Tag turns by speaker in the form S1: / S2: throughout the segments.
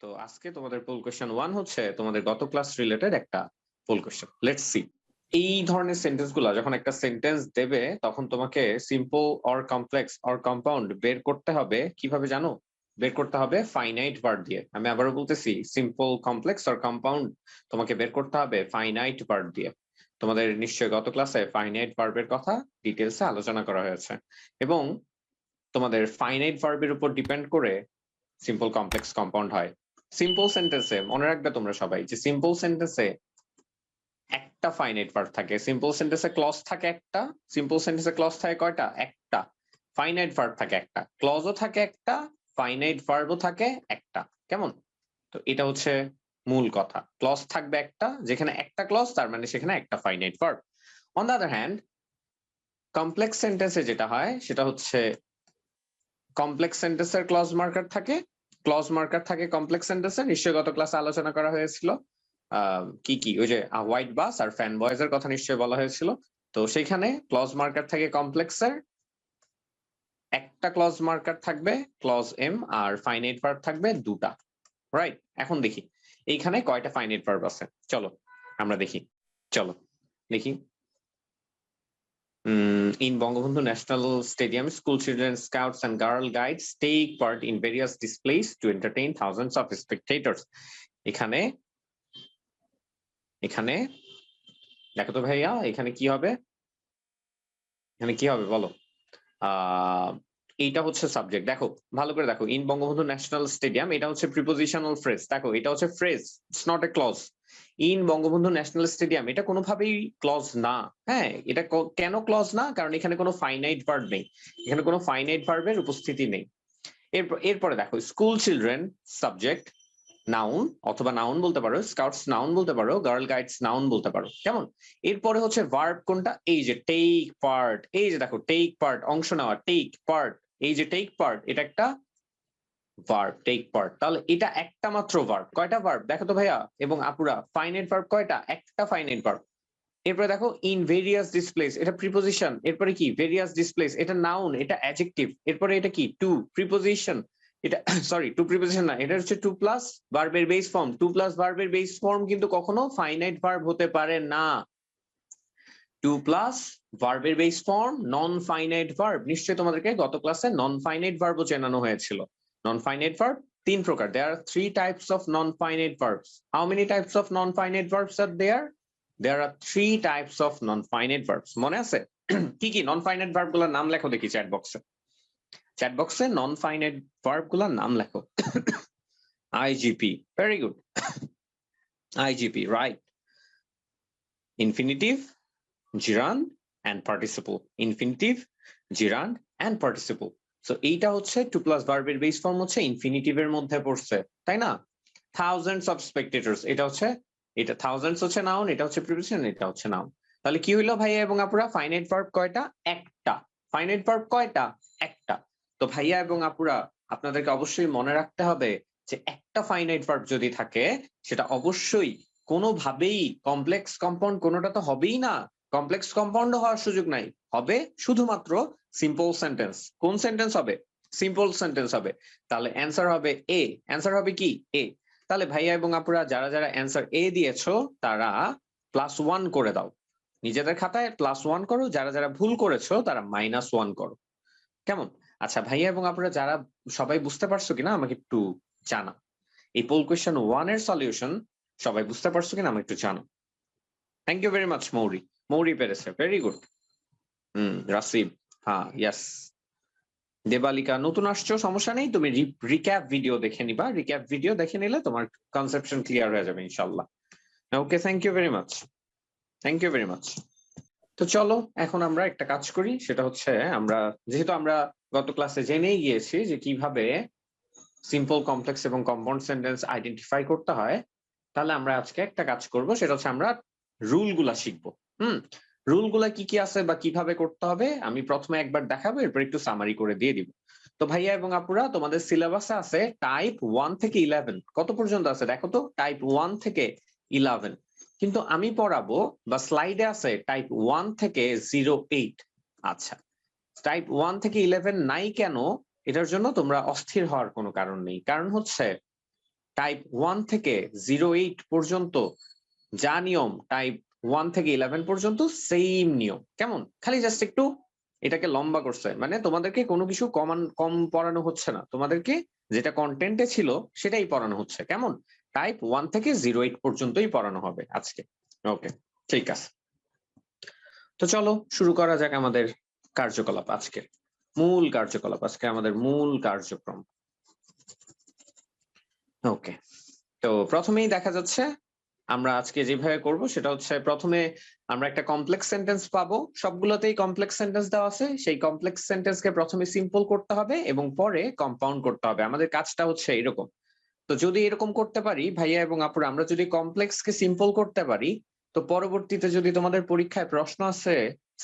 S1: তো আজকে তোমাদের পোল কোয়েশ্চেন 1 হচ্ছে তোমাদের গত ক্লাস রিলেটেড একটা পোল কোয়েশ্চেন। Let's see. এই ধরনের সেন্টেন্স গুলা যখন একটা সেন্টেন্স দেবে তখন তোমাকে simple or complex or compound বের করতে হবে কিভাবে জানো? বের করতে হবে ফাইনাইট ভার্ব দিয়ে। আমি আবারও বলতেছি, সিম্পল, কমপ্লেক্স অর কম্পাউন্ড তোমাকে বের করতে হবে ফাইনাইট ভার্ব দিয়ে। তোমাদের নিশ্চয়ই গত ক্লাসে ফাইনাইট ভার্বের কথা ডিটেলসে আলোচনা করা হয়েছে এবং তোমাদের ফাইনাইট ভার্বের উপর ডিপেন্ড করে সিম্পল, কমপ্লেক্স, কম্পাউন্ড হয়। সিম্পল সেন্টেন্সে মনে রাখবে তোমরা সবাই যে সিম্পল সেন্টেন্সে একটা ফাইনাইট ভার্ব থাকে। সিম্পল সেন্টেন্সে ক্লজ থাকে একটা। সিম্পল সেন্টেন্সে ক্লজ থাকে কয়টা? একটা। ফাইনাইট ভার্ব থাকে একটা, ক্লজও থাকে একটা, ফাইনাইট ভার্বও থাকে একটা। কেমন? তো এটা হচ্ছে মূল কথা। ক্লজ থাকবে একটা, যেখানে একটা ক্লজ তার মানে সেখানে একটা finite verb. On the other hand complex সেন্টেন্সে যেটা হয় সেটা হচ্ছে কমপ্লেক্স সেন্টেন্সের ক্লজ মার্কার থাকে। ক্লজ মার্কার থাকে কমপ্লেক্স সেন্টেন্সে, নিশ্চয়ই গত ক্লাসে আলোচনা করা হয়েছিল। কি কি ওই যে হোয়াইট বাস আর ফ্যান বয়েজ এর কথা নিশ্চয়ই বলা হয়েছিল। তো সেইখানে ক্লজ মার্কার থাকে কমপ্লেক্সের একটা, ক্লজ মার্কার থাকবে ক্লজ এম, আর ফাইনাইট ভার্ব থাকবে দুটা। রাইট, এখন দেখি এইখানে কয়টা ফাইনাইট ভার্ব আছে। চলো আমরা দেখি। চলো দেখি। In Bangabandhu National Stadium, school children, scouts and girl guides take part in various displays to entertain thousands of spectators. এখানে এখানে দেখো তো ভাইয়া, এখানে কি হবে? এখানে কি হবে বলো? এইটা হচ্ছে সাবজেক্ট। দেখো ভালো করে দেখো, ইন বঙ্গবন্ধু ন্যাশনাল স্টেডিয়াম, এটা হচ্ছে প্রিপোজিশনাল ফ্রেজ। দেখো এটা হচ্ছে phrase, it's not a clause. In Bangabandhu National Stadium এটা কোনোভাবেই ক্লজ না। হ্যাঁ, এটা কেন ক্লজ না? কারণ এখানে কোনো ফাইনাইট ভার্ব নেই, এখানে কোনো ফাইনাইট ভার্বের উপস্থিতি নেই। এরপরে দেখো, স্কুল চিলড্রেন সাবজেক্ট, নাউন অথবা নাউন বলতে পারো, স্কাউটস নাউন বলতে পারো, গার্ল গাইডস নাউন বলতে পারো। কেমন? এরপরে হচ্ছে ভার্ব কোনটা? এই যে টেক পার্ট। এই যে দেখো টেক পার্ট, অংশ নেওয়া, টেক পার্ট। এই যে টেক পার্ট, এটা একটা ভার্ব, টেক পার্ট। তাহলে এটা একটা মাত্র ভার্ব। কয়টা ভার্ব দেখো তো ভাইয়া এবং আপুরা? ফাইনাইট ভার্ব কয়টা? একটা ফাইনাইট ভার্ব। এরপরে দেখো ইন ভেরিয়াস ডিসপ্লেস, এটা প্রিপোজিশন। এরপরে কি? ভেরিয়াস ডিসপ্লেস, এটা নাউন, এটা অ্যাডজেক্টিভ। এরপরে এটা কি? To preposition. এটা সরি, টু প্রিপোজিশন না, এটা হচ্ছে টু প্লাস ভার্বের বেস ফর্ম। টু প্লাস ভার্বের বেস ফর্ম কিন্তু কখনো ফাইনাইট ভার্ব হতে পারে না। টু প্লাস ভার্বের base form non finite verb. নিশ্চয়ই তোমাদেরকে গত ক্লাসে নন ফাইনাইট ভার্বও চেনানো হয়েছিল। নন ফাইনাইট ভার্ব তিন প্রকার। There are three types of non finite verbs. How many types of non finite verbs are there? There are three types of non-finite verbs. মনে আছে? কি কি নন ফাইনাইট ভার্ব গুলোর নাম লেখো দেখি চ্যাট বক্সে। চ্যাট বক্সে নন ফাইনাইট ভার্ব গুলোর নাম লেখো। IGP, very good. IGP, right. Infinitive, gerund and participle. Infinitive, gerund and participle. So এইটা হচ্ছে টু প্লাস ভার্বের বেস ফর্ম হচ্ছে ইনফিনিটিভের মধ্যে পড়ছে, তাই না? থাউজেন্ডস অফ স্পেক্টেটরস, এটা হচ্ছে, এটা থাউজেন্ডস হচ্ছে নাউন, এটা হচ্ছে প্রিপোজিশন, এটা হচ্ছে নাউন। তাহলে কি হইলো ভাইয়া এবং আপুরা? ফাইনাইট ভার্ব কয়টা? একটা। ফাইনাইট ভার্ব কয়টা? একটা। তো ভাইয়া এবং আপুরা, আপনাদেরকে অবশ্যই মনে রাখতে হবে যে একটা ফাইনাইট ভার্ব যদি থাকে সেটা অবশ্যই কোনোভাবেই কমপ্লেক্স কম্পাউন্ড কোনোটা তো হবেই না। কমপ্লেক্স কম্পাউন্ড হওয়ার সুযোগ নাই, হবে শুধুমাত্র সিম্পল সেন্টেন্স। কোন সেন্টেন্স হবে? সিম্পল সেন্টেন্স হবে। তাহলে অ্যান্সার হবে এ। অ্যান্সার হবে কি? এ। তাহলে ভাইয়া এবং আপুরা যারা যারা অ্যান্সার এ দিয়েছো তারা +1 করে দাও, নিজেদের খাতায় +1 করো। যারা যারা ভুল করেছো তারা -1 করো। কেমন? আচ্ছা ভাইয়া এবং আপুরা যারা সবাই বুঝতে পারছো কিনা আমাকে একটু জানাও। এই পোল কোয়েশ্চেন 1 এর সলিউশন সবাই বুঝতে পারছো কিনা আমাকে একটু জানাও। থ্যাংক ইউ ভেরি মাচ মৌরি। মৌরি পেরেছে, ভেরি গুড। রাসিব, হ্যাঁ, ইয়েস। দেবালিকা, নতুন আসছো, সমস্যা নেই, তুমি রিক্যাপ ভিডিও দেখে নিবা। রিক্যাপ ভিডিও দেখে নিলে তোমার কনসেপশন ক্লিয়ার হয়ে যাবে ইনশাআল্লাহ। Okay, thank you very much. Thank you very much. তো চলো এখন আমরা একটা কাজ করি, সেটা হচ্ছে আমরা যেহেতু আমরা গত ক্লাসে জেনেই গিয়েছি যে কিভাবে সিম্পল, কমপ্লেক্স এবং কম্পাউন্ড সেন্টেন্স আইডেন্টিফাই করতে হয়, তাহলে আমরা আজকে একটা কাজ করব, সেটা হচ্ছে আমরা রুলগুলা শিখবো। রুলগুলা কি কি আছে বা কিভাবে করতে হবে আমি প্রথমে একবার দেখাবো, এরপর একটু সামারি করে দিয়ে দিব। তো ভাইয়া এবং আপুরা, তোমাদের সিলেবাসে আছে টাইপ 1 থেকে 11। কত পর্যন্ত আছে দেখো তো? টাইপ 1 থেকে 11। কিন্তু আমি পড়াবো বা স্লাইডে আছে টাইপ 1 থেকে 08। আচ্ছা, টাইপ 1 থেকে 11 নাই কেন? এটার জন্য তোমরা অস্থির হওয়ার কোনো কারণ নেই। কারণ হচ্ছে টাইপ 1 থেকে 08 পর্যন্ত যা নিয়ম টাইপ 1 থেকে 11 পর্যন্ত সেম নিয়ম। কেমন? খালি জাস্ট একটু এটাকে লম্বা করছে, মানে তোমাদেরকে কোনো কিছু কম পড়ানো হচ্ছে না, তোমাদেরকে যেটা কন্টেন্টে ছিল সেটাই পড়ানো হচ্ছে। কেমন? টাইপ 1 থেকে 08 পর্যন্তই পড়ানো হবে আজকে। ওকে, ঠিক আছে। তো চলো শুরু করা যাক আমাদের কার্যকলাপ, আজকের মূল কার্যকলাপ, আজকে আমাদের মূল কার্যক্রম। ওকে, তো প্রথমেই দেখা যাচ্ছে আমরা আজকে যেভাবে করব সেটা হচ্ছে, প্রথমে আমরা একটা কমপ্লেক্স সেন্টেন্স পাবো, সবগুলোতেই কমপ্লেক্স সেন্টেন্স দেওয়া আছে, সেই কমপ্লেক্স সেন্টেন্সকে প্রথমে সিম্পল করতে হবে এবং পরে কম্পাউন্ড করতে হবে। আমাদের কাজটা হচ্ছে এরকম। তো যদি এরকম করতে পারি ভাইয়া এবং আপুরা, আমরা যদি কমপ্লেক্সকে সিম্পল করতে পারি, তো পরবর্তীতে যদি তোমাদের পরীক্ষায় প্রশ্ন আসে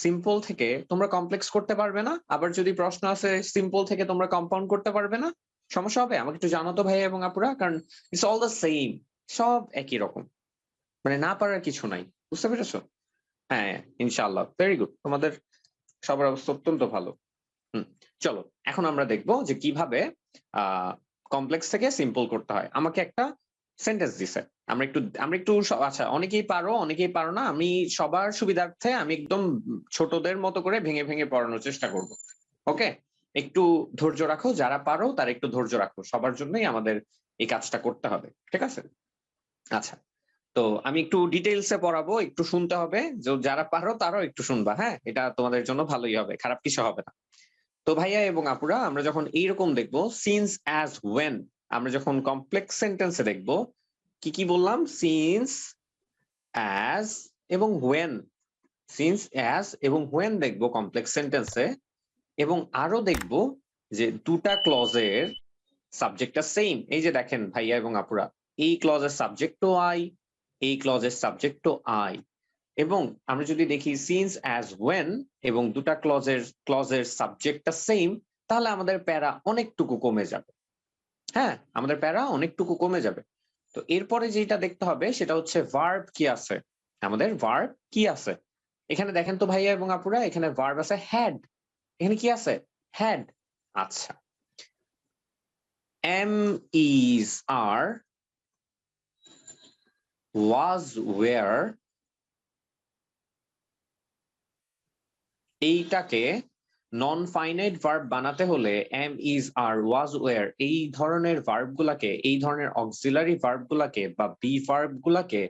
S1: সিম্পল থেকে তোমরা কমপ্লেক্স করতে পারবে না, আবার যদি প্রশ্ন আসে সিম্পল থেকে তোমরা কম্পাউন্ড করতে পারবে না, সমস্যা হবে? আমাকে একটু জানো তো ভাইয়া এবং আপুরা, কারণ ইটস অল দ্য সেম, সব একই রকম, মানে না পারার কিছু নাই। বুঝতে পেরেছো? হ্যাঁ, ইনশাআল্লাহ, ভেরি গুড, তোমাদের সবার অবস্থা অত্যন্ত ভালো। চলো এখন আমরা দেখবো যে কিভাবে কমপ্লেক্স থেকে সিম্পল করতে হয়। আমাকে একটা সেন্টেন্স দিছে, আমরা একটু আচ্ছা, অনেকেই পারো অনেকেই পারো না, আমি সবার সুবিধার্থে আমি একদম ছোটদের মতো করে ভেঙে ভেঙে পড়ানোর চেষ্টা করব। ওকে, একটু ধৈর্য রাখো, যারা পারো তারা একটু ধৈর্য রাখো, সবার জন্যই আমাদের এই কাজটা করতে হবে, ঠিক আছে? আচ্ছা, তো আমি একটু ডিটেইলসে পড়াবো, একটু শুনতে হবে, যারা পারো তারাও একটু শুনবা, হ্যাঁ, এটা তোমাদের জন্য ভালোই হবে, খারাপ কিছু হবে না। তো ভাইয়া এবং আপুরা, আমরা যখন এইরকম দেখবো সিন্স অ্যাজ ওয়েন, আমরা যখন কমপ্লেক্স সেন্টেন্সে দেখবো কি কি বললাম, সিন্স অ্যাজ এবং হোয়েন, সিন্স অ্যাজ এবং হোয়েন দেখবো কমপ্লেক্স সেন্টেন্সে, এবং আরো দেখবো যে দুটা ক্লজের সাবজেক্টটা সেম। এই যে দেখেন ভাইয়া এবং আপুরা, এই ক্লজের সাবজেক্টও আই, এই ক্লজের সাবজেক্টও আই, এবং আমরা যদি দেখি সিন্স অ্যাজ ওয়েন এবং দুটা ক্লজের সাবজেক্টটা সেম, তাহলে আমাদের প্যারা অনেকটুকু কমে যাবে। হ্যাঁ, আমাদের প্যারা অনেকটুকু কমে যাবে। তো এরপরে যেটা দেখতে হবে সেটা হচ্ছে ভার্ব কি আছে, আমাদের ভার্ব কি আছে। এখানে দেখেন তো ভাইয়া এবং আপুরা, এখানে ভার্ব আছে হ্যাড, এখানে কি আছে? হ্যাড। আচ্ছা, am is are, was were, এইটাকে নন ফাইনাইট ভার্ব বানাতে হলে am is are was were এই ধরনের ভার্ব গুলাকে, এই ধরনের অক্সিলারি ভার্ব গুলাকে বা বি ভার্ব গুলাকে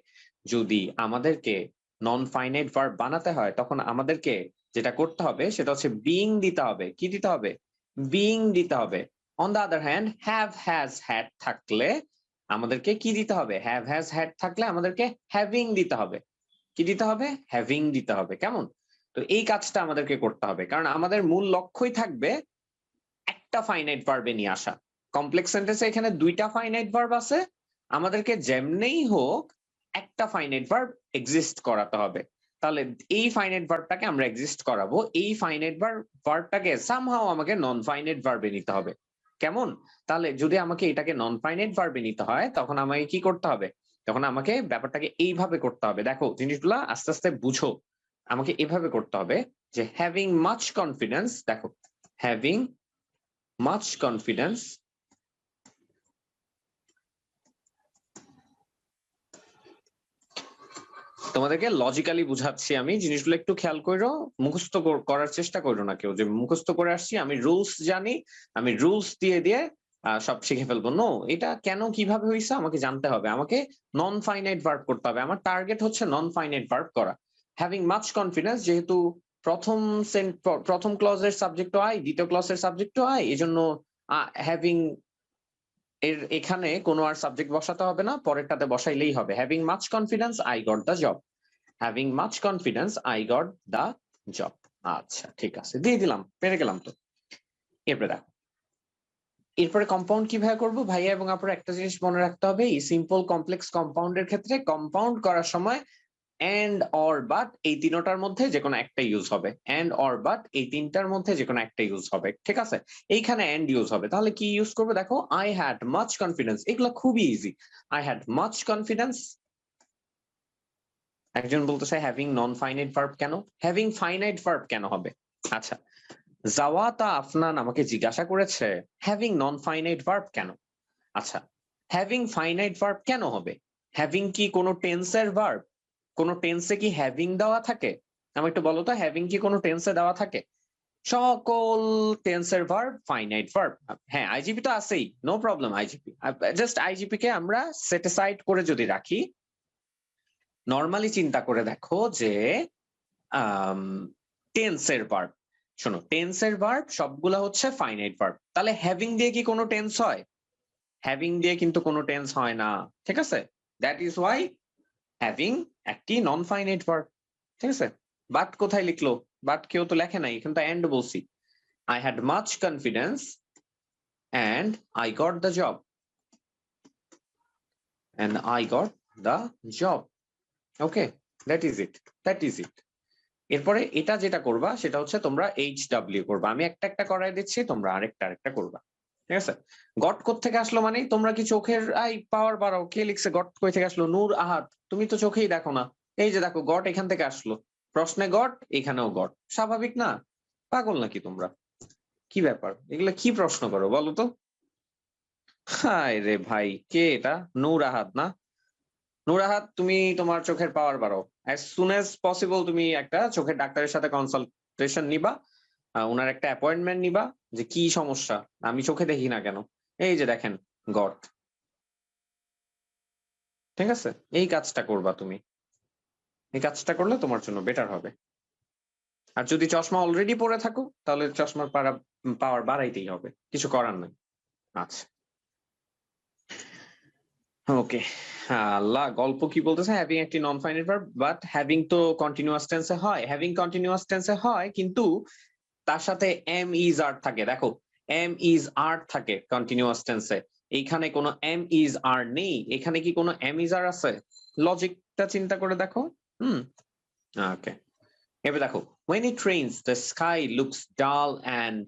S1: যদি আমাদেরকে নন ফাইনাইট ভার্ব বানাতে হয়, তখন আমাদেরকে যেটা করতে হবে সেটা হচ্ছে বিইং দিতে হবে। কি দিতে হবে? বিইং দিতে হবে। On the other hand, have has had থাকলে আমাদেরকে কি দিতে হবে? হ্যাভ হ্যাজ হ্যাড থাকলে আমাদেরকে হ্যাভিং দিতে হবে। কি দিতে হবে? হ্যাভিং দিতে হবে। কেমন? তো এই কাজটা আমাদেরকে করতে হবে, কারণ আমাদের মূল লক্ষ্যই থাকবে একটা ফাইনাইট ভার্বে নিয়ে আসা। কমপ্লেক্স সেন্টেন্সে এখানে দুইটা ফাইনাইট ভার্ব আছে, আমাদেরকে যেমনেই হোক একটা ফাইনাইট ভার্ব এক্সিস্ট করাতে হবে। তাহলে এই ফাইনাইট ভার্বটাকে আমরা এক্সিস্ট করাবো, এই ফাইনাইট ভার্বটাকে সামহাও আমাকে নন ফাইনাইট ভার্বে নিতে হবে। কেমন? তাহলে যদি আমাকে এটাকে নন ফাইনাইট ভার্বে নিতে হয়, তখন আমাকে কি করতে হবে? তখন আমাকে ব্যাপারটাকে এইভাবে করতে হবে। দেখো জিনিসগুলা আস্তে আস্তে বুঝো। আমাকে এভাবে করতে হবে যে হ্যাভিং মাচ কনফিডেন্স, দেখো হ্যাভিং মাচ কনফিডেন্স, তোমাদেরকে লজিক্যালি বুঝাচ্ছি আমি, জিনিসগুলো একটু খেয়াল করো, মুখস্থ করার চেষ্টা করো না কেউ যে মুখস্থ করে আসছি আমি রুলস জানি, আমি রুলস দিয়ে দিয়ে সব শিখে ফেলবো। নো, এটা কেন কিভাবে হয়েছে আমাকে জানতে হবে, আমাকে নন ফাইনাইট ভার্ব করতে হবে, আমার টার্গেট হচ্ছে নন ফাইনাইট ভার্ব করা। হ্যাভিং মাচ কনফিডেন্স, যেহেতু প্রথম প্রথম ক্লজের সাবজেক্ট আই, দ্বিতীয় ক্লজের সাবজেক্ট আই, এজন্য হ্যাভিং এর এখানে কোনো আর সাবজেক্ট বসাতে হবে না, পরেরটাতে বসাইলেই হবে। Having much confidence I got the job, having much confidence I got the job. আচ্ছা ঠিক আছে, দিয়ে দিলাম, পেরে গেলাম তো। এরপরে দেখো, এরপরে কম্পাউন্ড কিভাবে করবো ভাইয়া এবং আপনার, একটা জিনিস মনে রাখতে হবে, এই সিম্পল কমপ্লেক্স কম্পাউন্ডের ক্ষেত্রে কম্পাউন্ড করার সময় এন্ড অর বাট এই তিনটার মধ্যে যে কোনো একটা ইউজ হবে, এন্ড অর বাট এই তিনটার মধ্যে যে কোনো একটা ইউজ হবে, ঠিক আছে? এইখানে এন্ড ইউজ হবে, তাহলে কি ইউজ করবো? দেখো আই হ্যাড মাচ কনফিডেন্স, এগুলো খুবই easy. I had much confidence, একজন বলতেছে হ্যাভিং নন ফাইনাইট ভার্ব কেন, হ্যাভিং ফাইনাইট ভার্ব কেন হবে? আচ্ছা, জাওয়াতা আফনান আমাকে জিজ্ঞাসা করেছে হ্যাভিং নন ফাইনাইট ভার্ব কেন। আচ্ছা, হ্যাভিং ফাইনাইট ভার্ব কেন হবে? হ্যাভিং কি কোনো টেন্সের ভার্ব? কোনো টেন্সে কি হ্যাভিং দেওয়া থাকে? আমি একটু বলো তো, হ্যাভিং কি কোনো টেন্সে দেওয়া থাকে? সকল টেন্সের ভার্ব ফাইনাইট ভার্ব। হ্যাঁ, আইজিপি তো আছেই, no problem. IGP just IGP কে আমরা সেট অ্যাসাইড করে যদি রাখি, নরমালি চিন্তা করে দেখো যে টেন্সের ভার্ব, শোনো, টেন্সের ভার্ব সবগুলা হচ্ছে ফাইনাইট ভার্ব, তাহলে হ্যাভিং দিয়ে কি কোনো টেন্স হয়? হ্যাভিং দিয়ে কিন্তু কোনো টেন্স হয় না, ঠিক আছে? দ্যাট ইজ ওয়াই হ্যাভিং একটি নন ফাইনাইট ভার্ব, ঠিক আছে? বাট কোথায় লিখলো? বাট কেউ তো লেখে নাই, এখানে তো এন্ড বলছি। I had much confidence and I got the job. And I got the job. Okay, that is it. That is it. এরপরে এটা যেটা করবা সেটা হচ্ছে তোমরা HW করবা। আমি একটা একটা করাই দিচ্ছি, তোমরা আরেকটা করবা। ঠিক আছে? গট কোথা থেকে আসলো মানে তোমরা কি চোখের পাওয়ার বাড়াও? কে লিখছে গট কই থেকে আসলো? নূর আহাদ। তুমি তো চোখেই দেখো না। এই যে দেখো গট এখান থেকে আসলো। প্রশ্নে গট, এখানেও গট। স্বাভাবিক না? পাগল নাকি তোমরা? কি ব্যাপার? এগুলা কি প্রশ্ন করো বলো তো? হায় রে ভাই, কে এটা? নূর আহাদ না? নূর আহাদ, তুমি তোমার চোখের পাওয়ার বাড়াও। অ্যাজ সুন অ্যাজ পসিবল তুমি একটা চোখের ডাক্তারের সাথে কনসালটেশন নিবা, ওনার একটা অ্যাপয়েন্টমেন্ট নিবা যে কি সমস্যা, আমি চোখে দেখি না কেন। এই যে দেখেন গট, ঠিক আছে? এই কাজটা করবা তুমি। এই কাজটা করলে তোমার জন্য বেটার হবে। আর যদি চশমা অলরেডি পরে থাকো তাহলে চশমার পাওয়ার বাড়াইতেই হবে, কিছু করার নাই। আচ্ছা, ওকে। আল্লাহ, গল্প কি বলতেছে? হ্যাভিং একটি নন ফাইনাইট ভার্ব, বাট হ্যাভিং তো কন্টিনিউয়াস টেন্সে হয়। হ্যাভিং কন্টিনিউয়াস টেন্সে হয়, কিন্তু তার সাথে এম ইজ আর থাকে। দেখো, এম ইজ আর থাকে কন্টিনিউয়াস টেন্সে। এইখানে কোনো এম ইজ আর নেই। এখানে কি কোনো এম ইজ আর আছে? লজিকটা চিন্তা করে দেখো। ওকে, এবার দেখো, when it rains the sky looks dull and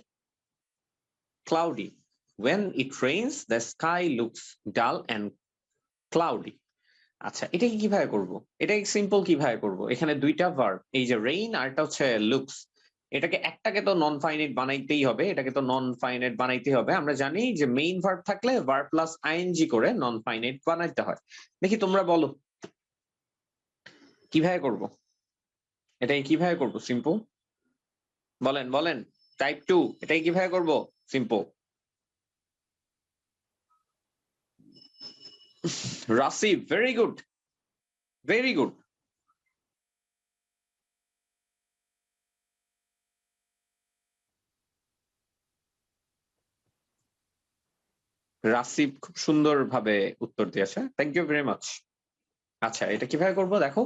S1: cloudy. When it rains the sky looks dull and cloudy. আচ্ছা, এটাকে কিভাবে করব? এটাকে সিম্পল কিভাবে করব? এখানে দুইটা ভার্ব, এই যে রেইন আর এটা হচ্ছে লুকস। এটাকে একটাকে তো নন ফাইনাইট বানাইতেই হবে, এটাকে তো নন ফাইনাইট বানাইতেই হবে। আমরা জানি যে মেইন ভার্ব থাকলে ভার্ব প্লাস আইএনজি করে নন ফাইনাইট বানাইতে হয়। দেখি তোমরা বলো কিভাবে করব? এটাকে কিভাবে করব? সিম্পল বলেন, বলেন। টাইপ 2, এটাকে কিভাবে করব? Simple. Rasib, very good, very good. Rasib খুব সুন্দরভাবে উত্তর দিয়েছে, থ্যাংক ইউ ভেরি মাচ। আচ্ছা, এটা কিভাবে করব দেখো,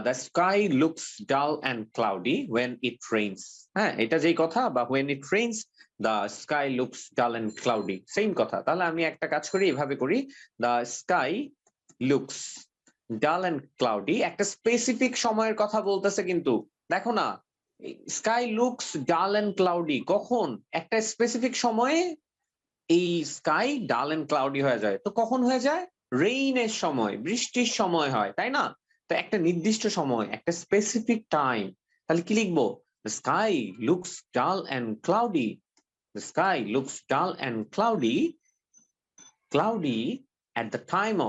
S1: the sky looks dull and cloudy when it rains. হ্যাঁ, এটা যেই কথা, বা when it rains the sky looks dull and cloudy, same কথা। তাহলে আমি একটা কাজ করি, এভাবে করি, the sky looks dull and cloudy. একটা স্পেসিফিক সময়ের কথা বলতেছে কিন্তু, দেখো না, sky looks dull and cloudy কখন? একটা স্পেসিফিক সময়ে এই স্কাই ডাল এন্ড ক্লাউডি হয়ে যায়। তো কখন হয়ে যায়? রেইনের সময়, বৃষ্টির সময় হয়, তাই না? তো একটা নির্দিষ্ট সময়, একটা স্পেসিফিক টাইম। তাহলে কি লিখবো? The sky looks dull and cloudy. The sky looks dull and cloudy at the time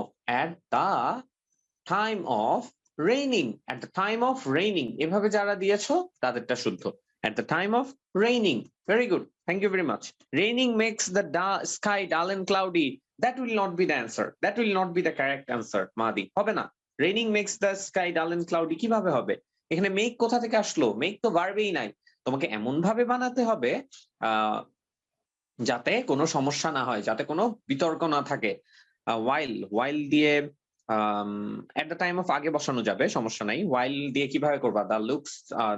S1: of raining. At the time of raining, এভাবে যারা দিয়েছো তাদেরটা শুদ্ধ। At the time of raining. Very good. Thank you very much. Raining makes the sky dull and cloudy. That will not be the answer. That will not be the correct answer, Mahdi. হবে না। Raining makes the sky dull and cloudy কিভাবে হবে? এখানে make কোথা থেকে আসলো? Make তো ভার্বেই নাই। তোমাকে এমন ভাবে বানাতে হবে যাতে কোনো সমস্যা না হয়, যাতে কোনো বিতর্ক না থাকে। while দিয়ে at the time of আগে বসানো যাবে, সমস্যা নাই। while দিয়ে কিভাবে করবা?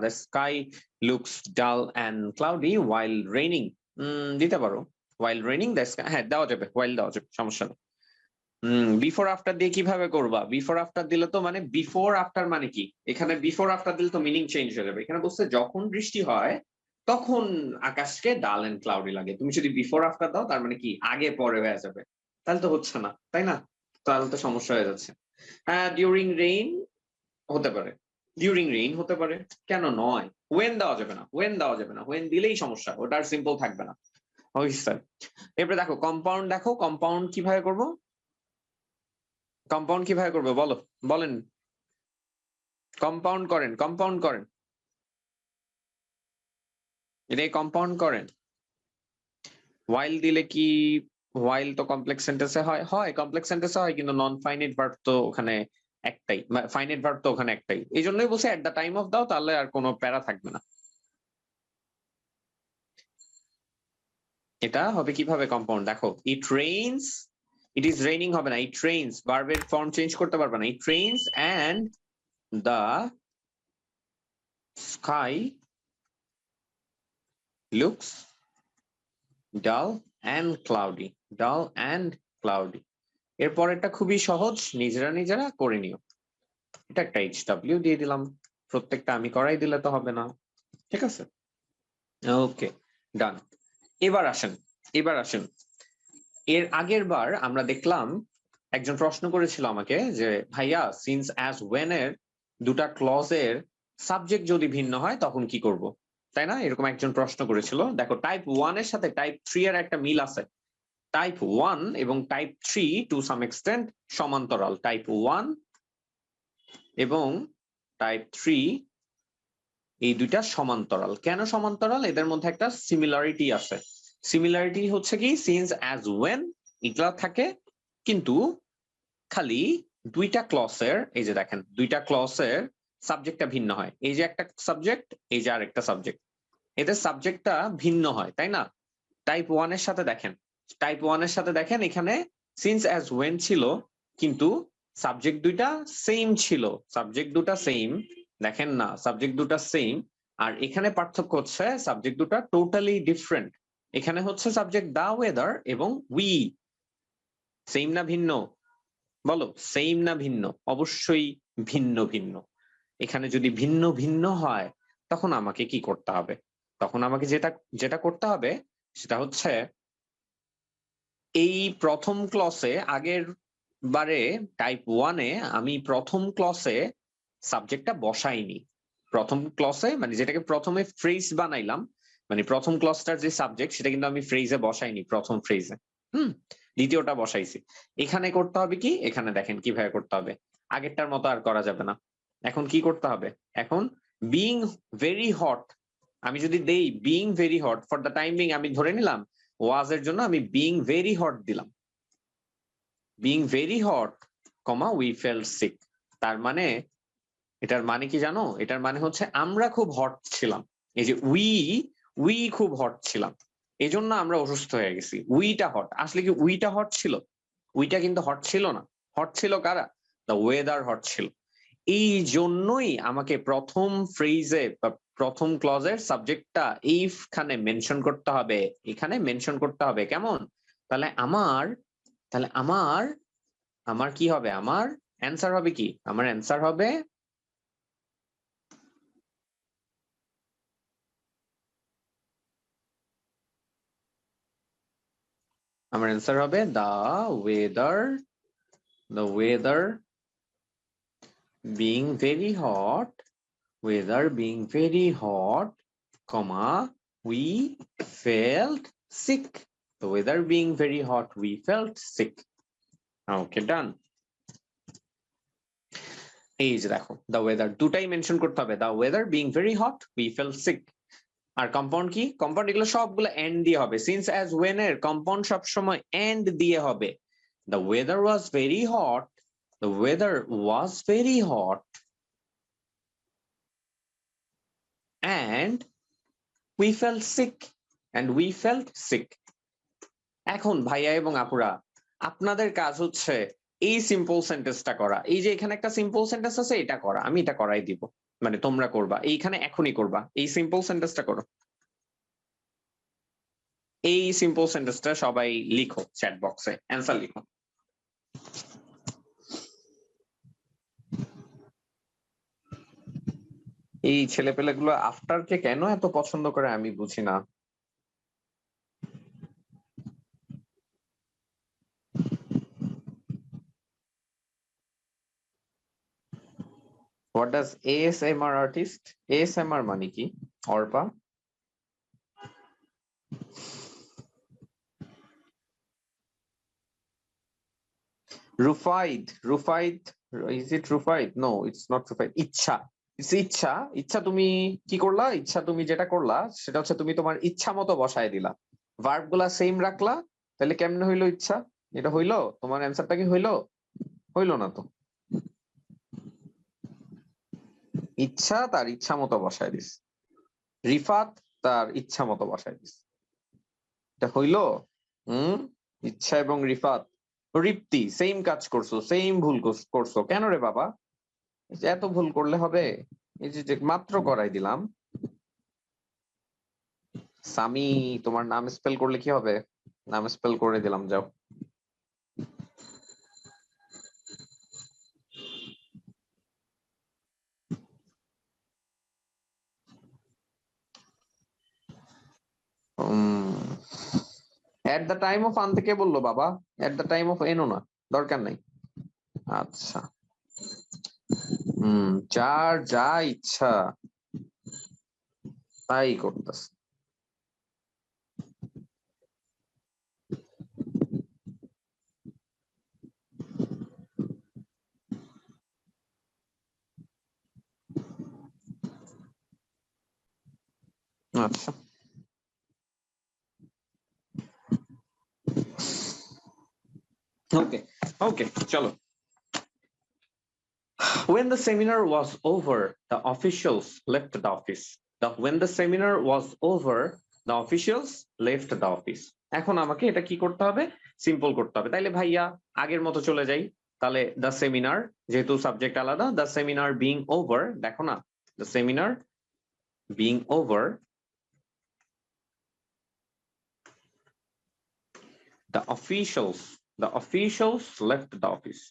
S1: the sky looks dull and cloudy while raining, দিতে পারো। while raining the sky, হ্যাঁ দেওয়া যাবে, while দেওয়া যাবে, সমস্যা নেই। বিফোর আফটার দিয়ে কিভাবে করবা? বিফোর আফটার দিলে তো মানে, বিফোর আফটার মানে কি? এখানে বিফোর আফটার দিলে তো মিনিং চেঞ্জ হয়ে যাবে। এখানে বলছে যখন বৃষ্টি হয় তখন আকাশকে ডাল এন্ড ক্লাউডি লাগে। তুমি যদি বিফোর আফটার দাও তার মানে কি আগে পরে হয়ে যাবে, তাহলে তো হচ্ছে না, তাই না? তাহলে তো সমস্যা হয়ে যাচ্ছে। হ্যাঁ, ডিউরিং রেইন হতে পারে, ডিউরিং রেইন হতে পারে, কেন নয়? ওয়েন দেওয়া যাবে না, ওয়েন দেওয়া যাবে না, ওয়েন দিলেই সমস্যা, ওটার সিম্পল থাকবে না। স্যার, এরপরে দেখো কম্পাউন্ড, দেখো কম্পাউন্ড কিভাবে করবো? কম্পাউন্ড কিভাবে করবে বলো, বলেন। কম্পাউন্ড করেন এটাই কম্পাউন্ড করেন। while দিলে কি, while তো কমপ্লেক্স সেন্টেন্সে হয় কমপ্লেক্স সেন্টেন্সে হয়, কিন্তু নন ফাইনাইট ভার্ব তো ওখানে একটাই, ফাইনাইট ভার্ব তো ওখানে একটাই, এই জন্যই বলছি এট দ্য টাইম অফ দাও, তাহলে আর কোনো প্যারা থাকবে না। এটা হবে কিভাবে কম্পাউন্ড, দেখো it rains, it is raining হবে না, ইট রেইনস ভার্বের ফর্ম চেঞ্জ করতে পারবে না, it rains and the sky looks dull and cloudy, ডাল অ্যান্ড ক্লাউডি। এরপর এটা খুবই সহজ, নিজেরা করে নিও। এটা একটা HW দিয়ে দিলাম, প্রত্যেকটা আমি করাই দিলে তো হবে না, ঠিক আছে? ওকে, ডান। এবার আসেন, এর আগের বার আমরা দেখলাম একজন প্রশ্ন করেছিল আমাকে যে ভাইয়া সিন্স অ্যাজ ওয়েন এর দুটা ক্লজের সাবজেক্ট যদি ভিন্ন হয় তখন কি করব, তাই না? এরকম একজন প্রশ্ন করেছিল। দেখো টাইপ 1 এর সাথে টাইপ 3 এর একটা মিল আছে। টাইপ 1 এবং টাইপ 3 টু সাম এক্সটেন্ট সমান্তরাল। টাইপ 1 এবং টাইপ 3 এই দুইটা সমান্তরাল। কেন সমান্তরাল? এদের মধ্যে একটা সিমিলারিটি আছে। সিমিলারিটি হচ্ছে কি, সিন্স অ্যাজ ওয়েন এগুলা থাকে, কিন্তু খালি দুইটা ক্লসের, এই যে দেখেন দুইটা ক্লসের সাবজেক্টটা ভিন্ন হয়। এই যে একটা সাবজেক্ট, এই যে আরেকটা সাবজেক্ট, এদের সাবজেক্টটা ভিন্ন হয়, তাই না? টাইপ 1 এর সাথে দেখেন, টাইপ 1 এর সাথে দেখেন এখানে সিন্স অ্যাজ ওয়েন ছিল, কিন্তু সাবজেক্ট দুইটা সেম ছিল, সাবজেক্ট দুটা সেম, দেখেন না সাবজেক্ট দুটা সেম। আর এখানে পার্থক্য হচ্ছে সাবজেক্ট দুটা টোটালি ডিফারেন্ট। এখানে হচ্ছে সাবজেক্ট দা ওয়েদার এবং উই। সেম না ভিন্ন? বলো সেম না ভিন্ন? অবশ্যই ভিন্ন ভিন্ন। এখানে যদি ভিন্ন ভিন্ন হয় তখন আমাকে কি করতে হবে? তখন আমাকে যেটা যেটা করতে হবে সেটা হচ্ছে এই প্রথম ক্লসে, আগের বারে টাইপ 1 এ আমি প্রথম ক্লসে সাবজেক্টটা বসাইনি। প্রথম ক্লসে মানে যেটাকে প্রথমে ফ্রেজ বানাইলাম, মানে প্রথম ক্লসটার যে সাবজেক্ট সেটা কিন্তু আমি ফ্রেজে বসাইনি, প্রথম ফ্রেজে। দ্বিতীয়টা বসাইছি। এখানে করতে হবে কি, এখানে দেখেন কিভাবে করতে হবে, আগেরটার মতো আর করা যাবে না। এখন কি করতে হবে, এখন বিং ভেরি হট, আমি যদি দেই being very hot, for the time being আমি ধরে নিলাম ওয়াজ এর জন্য আমি বিং ভেরি হট দিলাম, being very hot comma we felt sick. তার মানে এটার মানে কি জানো? এটার মানে হচ্ছে আমরা খুব হট ছিলাম। এই যে উই খুব হট ছিলাম, এই জন্য আমরা অসুস্থ হয়ে গেছি। উইটা হট, আসলে কি উইটা হট ছিল? উইটা কিন্তু হট ছিল না। হট ছিল কারা? দ্য ওয়েদার হট ছিল। এই জন্যই আমাকে প্রথম ফ্রেজে বা প্রথম ক্লজের সাবজেক্টটা এইখানে মেনশন করতে হবে, এখানে মেনশন করতে হবে। কেমন? তাহলে আমার তাহলে আমার আমার কি হবে? আমার অ্যান্সার হবে কি? আমার অ্যান্সার হবে the weather being very hot, weather being very hot, comma, we felt sick. The weather being very hot, we felt sick. Okay, done. এই যে দেখো the weather দুটাই মেনশন করতে হবে, the weather being very hot, we felt sick. আর compound কি? Compound এগুলো সবগুলো এন্ড দিয়ে হবে। সিন্স অ্যাজ ওয়েন এর কম্পাউন্ড সবসময় এন্ড দিয়ে হবে। The weather was very hot, the weather was very hot and we felt sick, and we felt sick. এখন ভাইয়া এবং আপুরা, আপনাদের কাজ হচ্ছে এই সিম্পল সেন্টেন্সটা করা। এই যে এখানে একটা সিম্পল সেন্টেন্স আছে, এটা করা, আমি এটা করাই দিব, মানে তোমরা করবা, এইখানে এখনই করবা। এই সিম্পল সেন্টেন্সটা করো, এই সিম্পল সেন্টেন্সটা সবাই লিখো, চ্যাট বক্সে অ্যান্সার লিখো। এই ছেলেপেলেগুলো আফটারকে কেন এত পছন্দ করে আমি বুঝি না। What does ASMR artist? ASMR মানে কি Arpa? রুফাইদ, is it রুফাইদ? No, it's not রুফাইদ। ইচ্ছা, ইচ্ছা তুমি কি করলা? ইচ্ছা তুমি যেটা করলা সেটা হচ্ছে তুমি তোমার ইচ্ছা মতো বসায় দিলা, ভার্ব গুলা সেম রাখলা, তাহলে কেমনে হইলো ইচ্ছা? এটা হইলো? তোমার অ্যান্সারটা কি হইলো? হইলো না তো। ইচ্ছা তার ইচ্ছা মতো বসায় দিস, রিফাত তার ইচ্ছা মতো বসায় দিস, এটা হইলো? ইচ্ছা এবং রিফাত, রিপ্তি সেম কাজ করছো, সেম ভুল করছো কেন রে বাবা? এত ভুল করলে হবে? এই যে মাত্র করাই দিলাম। সামি, তোমার নাম স্পেল করলে কি হবে? নাম স্পেল করে দিলাম, যাও। এট দ্য টাইম অফ আনতে কে বললো বাবা? এট দ্য টাইম অফ এনো না, দরকার নাই। আচ্ছা, যার যা ইচ্ছা তাই করতেছে। আচ্ছা, ওকে ওকে, চলো। When the seminar was over, the officials left the office. When the seminar was over, the officials left the office. এখন আমাকে এটা কি করতে হবে? সিম্পল করতে হবে। তাইলে ভাইয়া আগের মতো চলে যাই। তাহলে the seminar, যেহেতু সাবজেক্ট আলাদা, the seminar being over, দেখো না, the seminar being over, the officials left the office.